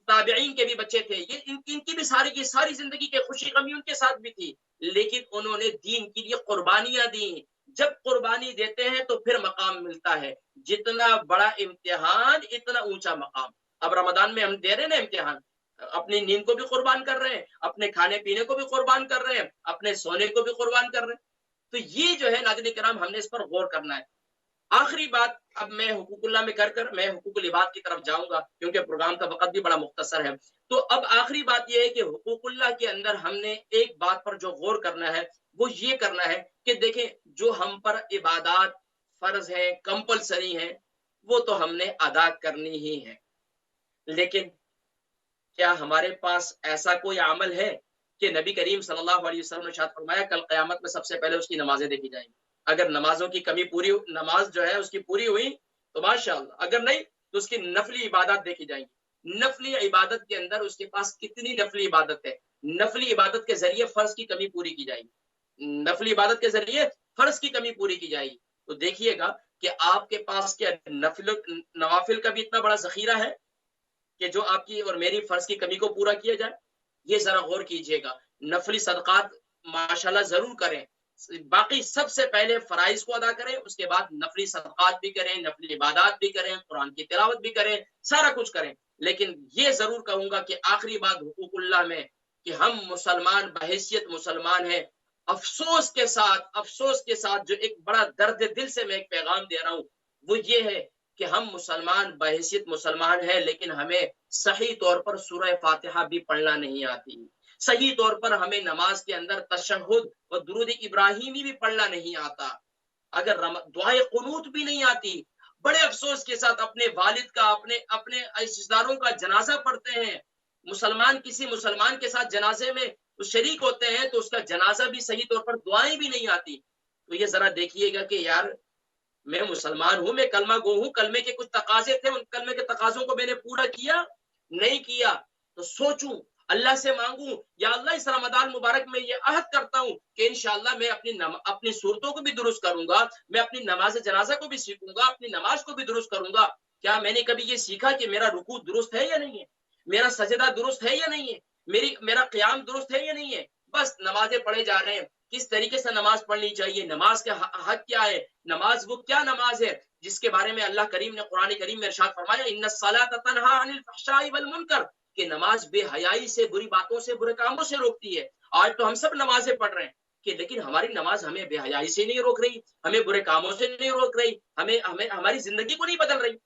تابعین کے بھی بچے تھے یہ ان کی بھی ساری زندگی کے خوشی غمی ان کے ساتھ بھی تھی لیکن انہوں نے دین کے لیے قربانیاں دی. جب قربانی دیتے ہیں تو پھر مقام ملتا ہے. جتنا بڑا امتحان اتنا اونچا مقام. اب رمضان میں ہم دے رہے ہیں نا امتحان اپنی نیند کو بھی قربان کر رہے ہیں اپنے کھانے پینے کو بھی قربان کر رہے ہیں اپنے سونے کو بھی قربان کر رہے ہیں. تو یہ جو ہے ناظرین کرام ہم نے اس پر غور کرنا ہے. آخری بات اب میں حقوق اللہ میں کر میں حقوق العباد کی طرف جاؤں گا کیونکہ پروگرام کا وقت بھی بڑا مختصر ہے. تو اب آخری بات یہ ہے کہ حقوق اللہ کے اندر ہم نے ایک بات پر جو غور کرنا ہے وہ یہ کرنا ہے کہ دیکھیں جو ہم پر عبادات فرض ہیں کمپلسری ہیں وہ تو ہم نے ادا کرنی ہی ہے، لیکن کیا ہمارے پاس ایسا کوئی عمل ہے کہ نبی کریم صلی اللہ علیہ وسلم نے ارشاد فرمایا کل قیامت میں سب سے پہلے اس کی نمازیں دیکھی جائیں گی. اگر نمازوں کی کمی پوری نماز جو ہے اس کی پوری ہوئی تو ماشاءاللہ، اگر نہیں تو اس کی نفلی عبادت دیکھی جائیں گی. نفلی عبادت کے اندر اس کے پاس کتنی نفلی عبادت ہے، نفلی عبادت کے ذریعے فرض کی کمی پوری کی جائے گی، نفلی عبادت کے ذریعے فرض کی کمی پوری کی جائے گی. تو دیکھیے گا کہ آپ کے پاس کیا نوافل کا بھی اتنا بڑا ذخیرہ ہے کہ جو آپ کی اور میری فرض کی کمی کو پورا کیا جائے. یہ ذرا غور کیجئے گا. نفلی صدقات ماشاءاللہ ضرور کریں، باقی سب سے پہلے فرائض کو ادا کریں، اس کے بعد نفلی صدقات بھی کریں، نفلی عبادات بھی کریں، قرآن کی تلاوت بھی کریں، سارا کچھ کریں. لیکن یہ ضرور کہوں گا کہ آخری بات حقوق اللہ میں کہ ہم مسلمان بحیثیت مسلمان ہیں، افسوس کے ساتھ جو ایک بڑا درد دل سے میں ایک پیغام دے رہا ہوں وہ یہ ہے کہ ہم مسلمان بحیثیت مسلمان ہیں لیکن ہمیں صحیح طور پر سورہ فاتحہ بھی پڑھنا نہیں آتی، صحیح طور پر ہمیں نماز کے اندر تشہد اور درود ابراہیمی بھی پڑھنا نہیں آتا، اگر دعائے قنوت بھی نہیں آتی. بڑے افسوس کے ساتھ اپنے والد کا اپنے رشتہ داروں کا جنازہ پڑھتے ہیں، مسلمان کسی مسلمان کے ساتھ جنازے میں شریک ہوتے ہیں تو اس کا جنازہ بھی صحیح طور پر دعائیں بھی نہیں آتی. تو یہ ذرا دیکھیے گا کہ یار میں مسلمان ہوں، میں کلمہ گو ہوں، کلمے کے کچھ تقاضے تھے، ان کلمے کے تقاضوں کو میں نے پورا کیا نہیں کیا. تو سوچوں، اللہ سے مانگوں یا اللہ اس رمضان مبارک میں یہ عہد کرتا ہوں کہ انشاءاللہ میں اپنی صورتوں کو بھی درست کروں گا، میں اپنی نماز جنازہ کو بھی سیکھوں گا، اپنی نماز کو بھی درست کروں گا. کیا میں نے کبھی یہ سیکھا کہ میرا رکوع درست ہے یا نہیں ہے، میرا سجدہ درست ہے یا نہیں ہے، میرا قیام درست ہے یا نہیں ہے؟ بس نمازیں پڑھے جا رہے ہیں. کس طریقے سے نماز پڑھنی چاہیے، نماز کا حق کیا ہے، نماز وہ کیا نماز ہے جس کے بارے میں اللہ کریم نے قرآن کریم میں ارشاد فرمایا ان الصلاۃ تنہی عن الفحشاء والمنکر، کہ نماز بے حیائی سے، بری باتوں سے، برے کاموں سے روکتی ہے. آج تو ہم سب نمازیں پڑھ رہے ہیں کہ لیکن ہماری نماز ہمیں بے حیائی سے نہیں روک رہی، ہمیں برے کاموں سے نہیں روک رہی، ہمیں ہماری زندگی کو نہیں بدل رہی.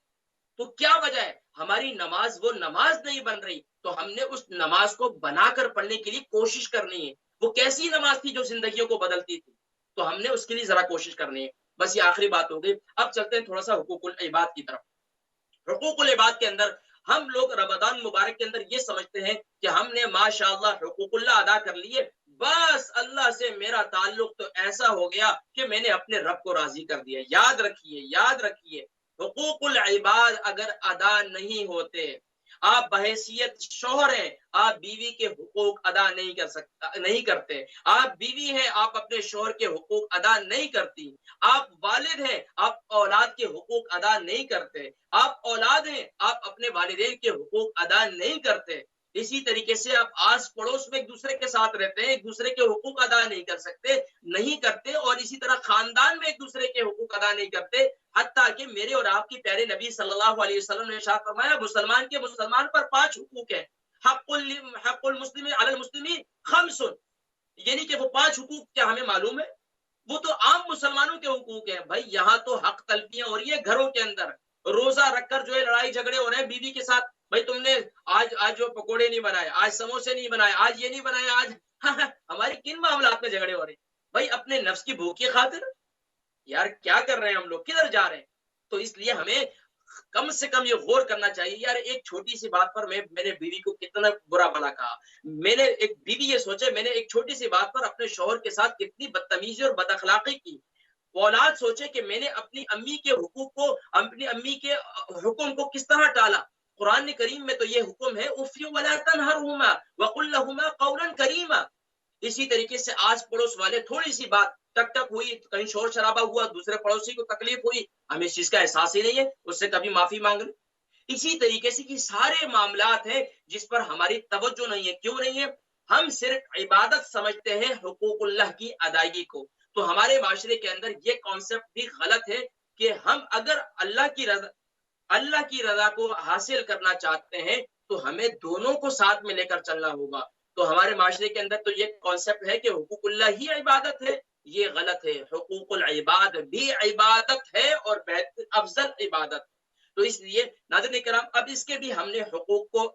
تو کیا وجہ ہے؟ ہماری نماز وہ نماز نہیں بن رہی، تو ہم نے اس نماز کو بنا کر پڑھنے کے لیے کوشش کرنی ہے. وہ کیسی نماز تھی جو زندگیوں کو بدلتی تھی؟ تو ہم نے اس کے لیے ذرا کوشش کرنی ہے. بس یہ آخری بات ہو گئی. اب چلتے ہیں تھوڑا سا حقوق العباد کی طرف. حقوق العباد کے اندر ہم لوگ رمضان مبارک کے اندر یہ سمجھتے ہیں کہ ہم نے ماشاءاللہ حقوق اللہ ادا کر لیے، بس اللہ سے میرا تعلق تو ایسا ہو گیا کہ میں نے اپنے رب کو راضی کر دیا. یاد رکھیے حقوق العباد اگر ادا نہیں ہوتے، آپ بحیثیت شوہر ہیں، آپ بیوی کے حقوق ادا نہیں کرتے، آپ بیوی ہیں، آپ اپنے شوہر کے حقوق ادا نہیں کرتی، آپ والد ہیں، آپ اولاد کے حقوق ادا نہیں کرتے، آپ اولاد ہیں، آپ اپنے والدین کے حقوق ادا نہیں کرتے. اسی طریقے سے آپ آس پڑوس میں ایک دوسرے کے ساتھ رہتے ہیں، ایک دوسرے کے حقوق ادا نہیں کرتے اور اسی طرح خاندان میں ایک دوسرے کے حقوق ادا نہیں کرتے. حتیٰ کہ میرے اور آپ کے پیارے نبی صلی اللہ علیہ وسلم نے ارشاد فرمایا مسلمان پر 5 حقوق ہیں، حق المسلم علی المسلم 5، یعنی کہ وہ 5 حقوق کیا ہمیں معلوم ہے؟ وہ تو عام مسلمانوں کے حقوق ہیں. بھائی یہاں تو حق تلفیاں ہو رہی ہے گھروں کے اندر، روزہ رکھ کر جو ہے لڑائی جھگڑے ہو رہے ہیں بیوی کے ساتھ. بھائی تم نے آج جو پکوڑے نہیں بنائے، آج سموسے نہیں بنائے، آج یہ نہیں بنایا، آج ہماری کن معاملات میں جھگڑے ہو رہے ہیں؟ بھائی اپنے نفس کی بھوک کی خاطر یار کیا کر رہے ہیں ہم لوگ، کدھر جا رہے ہیں؟ تو اس لیے ہمیں کم سے کم یہ غور کرنا چاہیے. یار ایک چھوٹی سی بات پر میں نے بیوی کو کتنا برا بھلا کہا، میں نے ایک بیوی یہ سوچے میں نے ایک چھوٹی سی بات پر اپنے شوہر کے ساتھ کتنی بدتمیزی اور بد اخلاقی کی. اولاد سوچے کہ میں نے اپنی امی کے حقوق کو، اپنی امی کے حکم کو کس طرح ٹالا. قرآن کریم میں تو یہ حکم ہے اف ولا تنہرہما وقل لہما قولا کریما. اسی طریقے سے آس پڑوس والے تھوڑی سی بات ٹک ہوئی، کہیں شور شرابہ ہوا، دوسرے پڑوسی کو تکلیف ہوئی، ہمیں اس چیز کا احساس ہی نہیں ہے، اس سے کبھی معافی مانگ لیں. اسی طریقے سے یہ سارے معاملات ہیں جس پر ہماری توجہ نہیں ہے. کیوں نہیں ہے؟ ہم صرف عبادت سمجھتے ہیں حقوق اللہ کی ادائیگی کو. تو ہمارے معاشرے کے اندر یہ کانسیپٹ بھی غلط ہے کہ ہم اگر اللہ کی رضا کو حاصل کرنا چاہتے ہیں تو ہمیں دونوں کو ساتھ میں لے کر چلنا ہوگا. تو ہمارے معاشرے کے اندر تو یہ کانسیپٹ ہے کہ حقوق اللہ ہی عبادت ہے، یہ غلط ہے. حقوق العباد بھی عبادت ہے اور بہتر افضل عبادت. تو اس لیے ناظرین کرام اب اس کے بھی ہم نے حقوق کو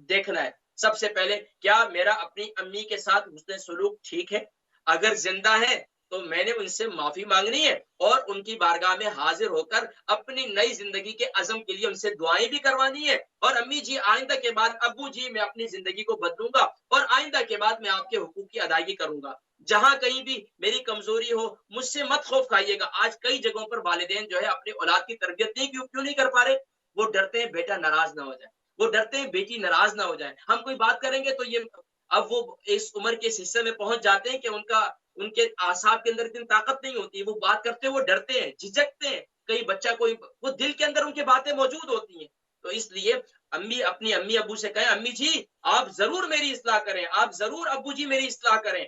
دیکھنا ہے. سب سے پہلے کیا میرا اپنی امی کے ساتھ حسن سلوک ٹھیک ہے؟ اگر زندہ ہے تو میں نے ان سے معافی مانگنی ہے اور ان کی بارگاہ میں حاضر ہو کر اپنی نئی زندگی کے عزم کے لیے ان سے دعائیں بھی کروانی ہے. اور امی جی آئندہ کے بعد ابو جی میں اپنی زندگی کو بدلوں گا اور آئندہ کے بعد میں آپ کے حقوق کی ادائیگی کروں گا. جہاں کہیں بھی میری کمزوری ہو مجھ سے مت خوف کھائیے گا. آج کئی جگہوں پر والدین جو ہے اپنی اولاد کی تربیت کیوں نہیں کر پا رہے؟ وہ ڈرتے ہیں بیٹا ناراض نہ ہو جائے, وہ ڈرتے ہیں بیٹی ناراض نہ ہو جائے. ہم کوئی بات کریں گے تو یہ اب وہ اس عمر کے اس حصے میں پہنچ جاتے ہیں کہ ان کے اعصاب کے اندر اتنی طاقت نہیں ہوتی, وہ بات کرتے وہ ڈرتے ہیں, جھجکتے ہیں. کئی بچہ کوئی وہ دل کے اندر ان کی باتیں موجود ہوتی ہیں. تو اس لیے امی اپنی امی ابو سے کہیں امی جی آپ ضرور میری اصلاح کریں, آپ ضرور ابو جی میری اصلاح کریں.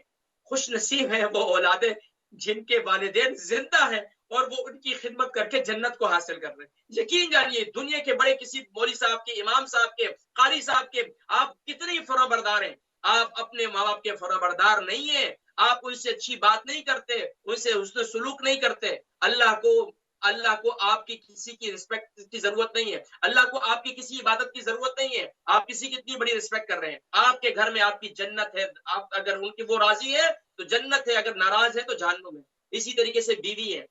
خوش نصیب ہیں وہ اولادیں جن کے والدین زندہ ہیں اور وہ ان کی خدمت کر کے جنت کو حاصل کر رہے ہیں. یقین جانیے دنیا کے بڑے کسی مولوی صاحب کے, امام صاحب کے, قاری صاحب کے آپ کتنے فرمانبردار ہیں, آپ اپنے ماں باپ کے فرمانبردار نہیں ہیں. آپ ان سے اچھی بات نہیں کرتے, ان سے حسن سلوک نہیں کرتے. اللہ کو آپ کی کسی کی رسپیکٹ کی ضرورت نہیں ہے. اللہ کو آپ کی کسی عبادت کی ضرورت نہیں ہے. آپ کسی کی اتنی بڑی رسپیکٹ کر رہے ہیں. آپ کے گھر میں آپ کی جنت ہے. آپ اگر ان کی وہ راضی ہے تو جنت ہے, اگر ناراض ہے تو جہنم ہے. اسی طریقے سے بیوی ہے,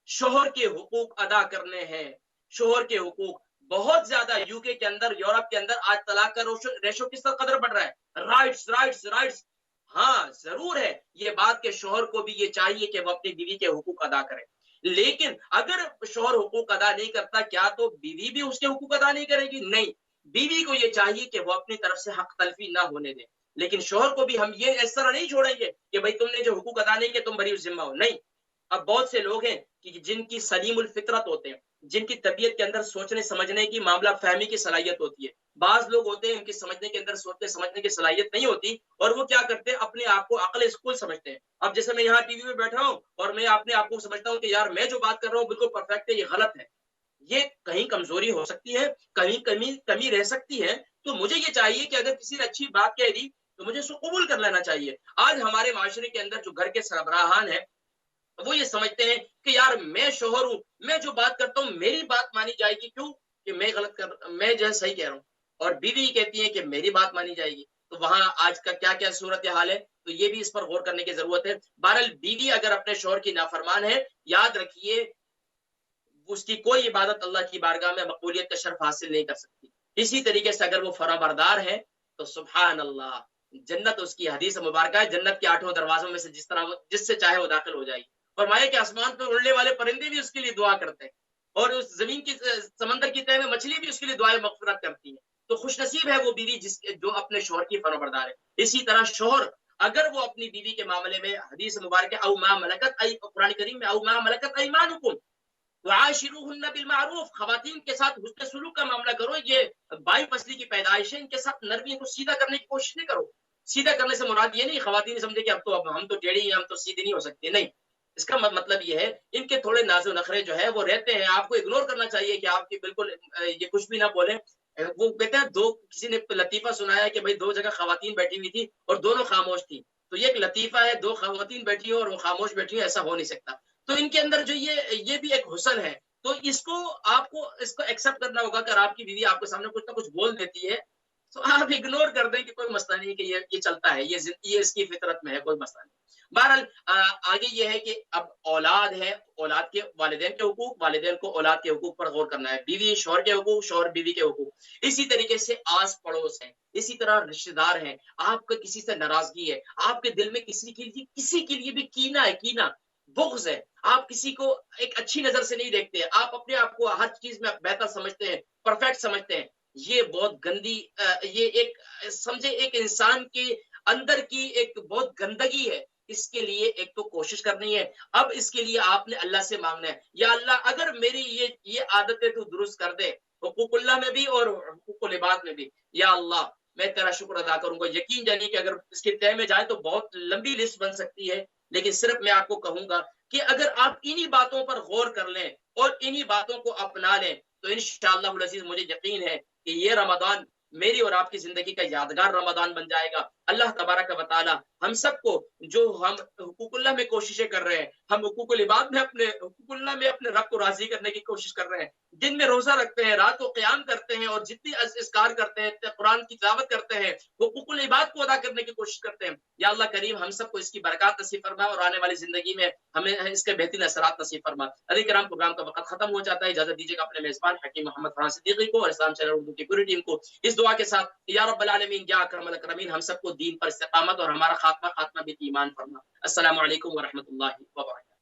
شوہر کے حقوق ادا کرنے ہیں. شوہر کے حقوق بہت زیادہ یو کے اندر, یورپ کے اندر آج طلاق کا ریشو کس طرح قدر بڑھ رہا ہے. Rights rights rights. ہاں ضرور ہے یہ بات کہ شوہر کو بھی یہ چاہیے کہ وہ اپنی بیوی کے حقوق ادا کرے, لیکن اگر شوہر حقوق ادا نہیں کرتا کیا تو بیوی بھی اس کے حقوق ادا نہیں کرے گی؟ نہیں, بیوی کو یہ چاہیے کہ وہ اپنی طرف سے حق تلفی نہ ہونے دے. لیکن شوہر کو بھی ہم یہ اس طرح نہیں چھوڑیں گے کہ بھائی تم نے جو حقوق ادا نہیں کیے تم بری ذمہ ہو. نہیں, اب بہت سے لوگ ہیں کہ جن کی سلیم الفطرت ہوتے ہیں, جن کی طبیعت کے اندر سوچنے سمجھنے کی, معاملہ فہمی کی صلاحیت ہوتی ہے. بعض لوگ ہوتے ہیں ان کی سمجھنے کے اندر سوچنے سمجھنے کی صلاحیت نہیں ہوتی اور وہ کیا کرتے ہیں اپنے آپ کو عقل اسکول سمجھتے ہیں. اب جیسے میں یہاں ٹی وی میں بیٹھا ہوں اور میں اپنے آپ کو سمجھتا ہوں کہ یار میں جو بات کر رہا ہوں بالکل پرفیکٹ ہے, یہ غلط ہے. یہ کہیں کمزوری ہو سکتی ہے, کہیں کمی رہ سکتی ہے. تو مجھے یہ چاہیے کہ اگر کسی نے اچھی بات کہہ دی تو مجھے اس کو قبول کر لینا چاہیے. آج ہمارے معاشرے کے اندر جو گھر کے سربراہان ہیں وہ یہ سمجھتے ہیں کہ یار میں شوہر ہوں, میں جو بات کرتا ہوں میری بات مانی جائے گی, کیوں کہ میں میں جو ہے صحیح کہہ رہا ہوں, اور بیوی کہتی ہے کہ میری بات مانی جائے گی. تو وہاں آج کا کیا کیا صورت حال ہے, تو یہ بھی اس پر غور کرنے کی ضرورت ہے. بہرحال بیوی اگر اپنے شوہر کی نافرمان ہے, یاد رکھیے اس کی کوئی عبادت اللہ کی بارگاہ میں مقبولیت کا شرف حاصل نہیں کر سکتی. اسی طریقے سے اگر وہ فرمانبردار ہے تو سبحان اللہ, جنت اس کی حدیث مبارکہ ہے, جنت کے 8 دروازوں میں سے جس سے چاہے وہ داخل ہو جائے گی. فرمایا کہ آسمان پر اڑنے والے پرندے بھی اس کے لیے دعا کرتے ہیں اور اس زمین کی سمندر کی تہہ میں مچھلی بھی اس کے لیے دعائیں مغفرت کرتی ہیں. تو خوش نصیب ہے وہ بیوی جو اپنے شوہر کی فرمانبردار ہے. اسی طرح شوہر اگر وہ اپنی بیوی کے معاملے میں حدیث مبارکہ او ما ملکت قرآن کریم میں او ما ملکت ایمانکم وعاشروہن بالمعروف, خواتین کے ساتھ حسن سلوک کا معاملہ کرو. یہ بائی فصلی کی پیدائش ہے, ان کے ساتھ نرمی کو سیدھا کرنے کی کوشش نہیں کرو. سیدھا کرنے سے مراد یہ نہیں خواتین سمجھے کہ اب ہم تو ٹیڑھی ہیں, ہم تو سیدھی نہیں ہو سکتے. نہیں, اس کا مطلب یہ ہے ان کے تھوڑے ناز و نخرے جو ہے وہ رہتے ہیں. آپ کو اگنور کرنا چاہیے کہ آپ کی بالکل یہ کچھ بھی نہ بولیں. وہ کہتے ہیں کسی نے لطیفہ سنایا کہ بھائی 2 جگہ خواتین بیٹھی ہوئی تھی اور دونوں خاموش تھی. تو یہ ایک لطیفہ ہے, 2 خواتین بیٹھی ہو اور وہ خاموش بیٹھی ہو, ایسا ہو نہیں سکتا. تو ان کے اندر جو یہ بھی ایک حسن ہے. تو اس کو ایکسپٹ کرنا ہوگا. اگر آپ کی بیوی آپ کے سامنے کچھ نہ کچھ بول دیتی ہے تو آپ اگنور کر دیں کہ کوئی مسئلہ نہیں, کہ یہ چلتا ہے, یہ اس کی فطرت میں ہے, کوئی مسئلہ نہیں. بہرحال آگے یہ ہے کہ اب اولاد ہے, اولاد کے والدین کے حقوق, والدین کو اولاد کے حقوق پر غور کرنا ہے. بیوی شوہر کے حقوق, شوہر بیوی کے حقوق. اسی طریقے سے آس پڑوس ہیں, اسی طرح رشتے دار ہیں. آپ کا کسی سے ناراضگی ہے, آپ کے دل میں کسی کے لیے بھی کینہ ہے, کینہ بغض ہے, آپ کسی کو ایک اچھی نظر سے نہیں دیکھتے, آپ اپنے آپ کو ہر چیز میں بہتر سمجھتے ہیں, پرفیکٹ سمجھتے ہیں, یہ بہت گندی, یہ ایک سمجھے ایک انسان کے اندر کی ایک بہت گندگی ہے. اس کے لیے ایک تو کوشش کرنی ہے. اب اس کے لیے آپ نے اللہ سے مانگنا ہے, یا اللہ اگر میری یہ عادتیں تو درست کر دے, حقوق اللہ میں بھی اور حقوق العباد میں بھی, یا اللہ میں تیرا شکر ادا کروں گا. یقین جانیے کہ اگر اس کے تہ میں جائے تو بہت لمبی لسٹ بن سکتی ہے, لیکن صرف میں آپ کو کہوں گا کہ اگر آپ انہی باتوں پر غور کر لیں اور انہی باتوں کو اپنا لیں تو انشاءاللہ العزیز مجھے یقین ہے کہ یہ رمضان میری اور آپ کی زندگی کا یادگار رمضان بن جائے گا. اللہ تبارک و تعالی ہم سب کو جو ہم حقوق اللہ میں کوششیں کر رہے ہیں، ہم حقوق العباد میں حقوق اللہ میں اپنے رب کو راضی کرنے کی کوشش کر رہے ہیں، دن میں روزہ رکھتے ہیں، رات کو قیام کرتے ہیں اور جتنی اذکار کرتے ہیں، قرآن کی تلاوت کرتے ہیں، حقوق العباد کو ادا کرنے کی کوشش کرتے ہیں، یا اللہ کریم ہم سب کو اس کی برکات نصیب فرما اور آنے والی زندگی میں ہمیں اس کے بہترین اثرات نصیب فرما۔ عزیز کرام، پروگرام کا وقت ختم ہو جاتا ہے، اجازت دیجیے گا اپنے میزبان حکیم محمد فرحان صدیقی کو اور اسلام چینل اردو کی پوری ٹیم کو اس دعا کے ساتھ، یا رب العالمین یا اکرم الاکرمین، ہم سب کو دین پر استقامت اور ہمارا خاتمہ بھی ایمان فرما۔ السلام علیکم ورحمۃ اللہ وبرکاتہ۔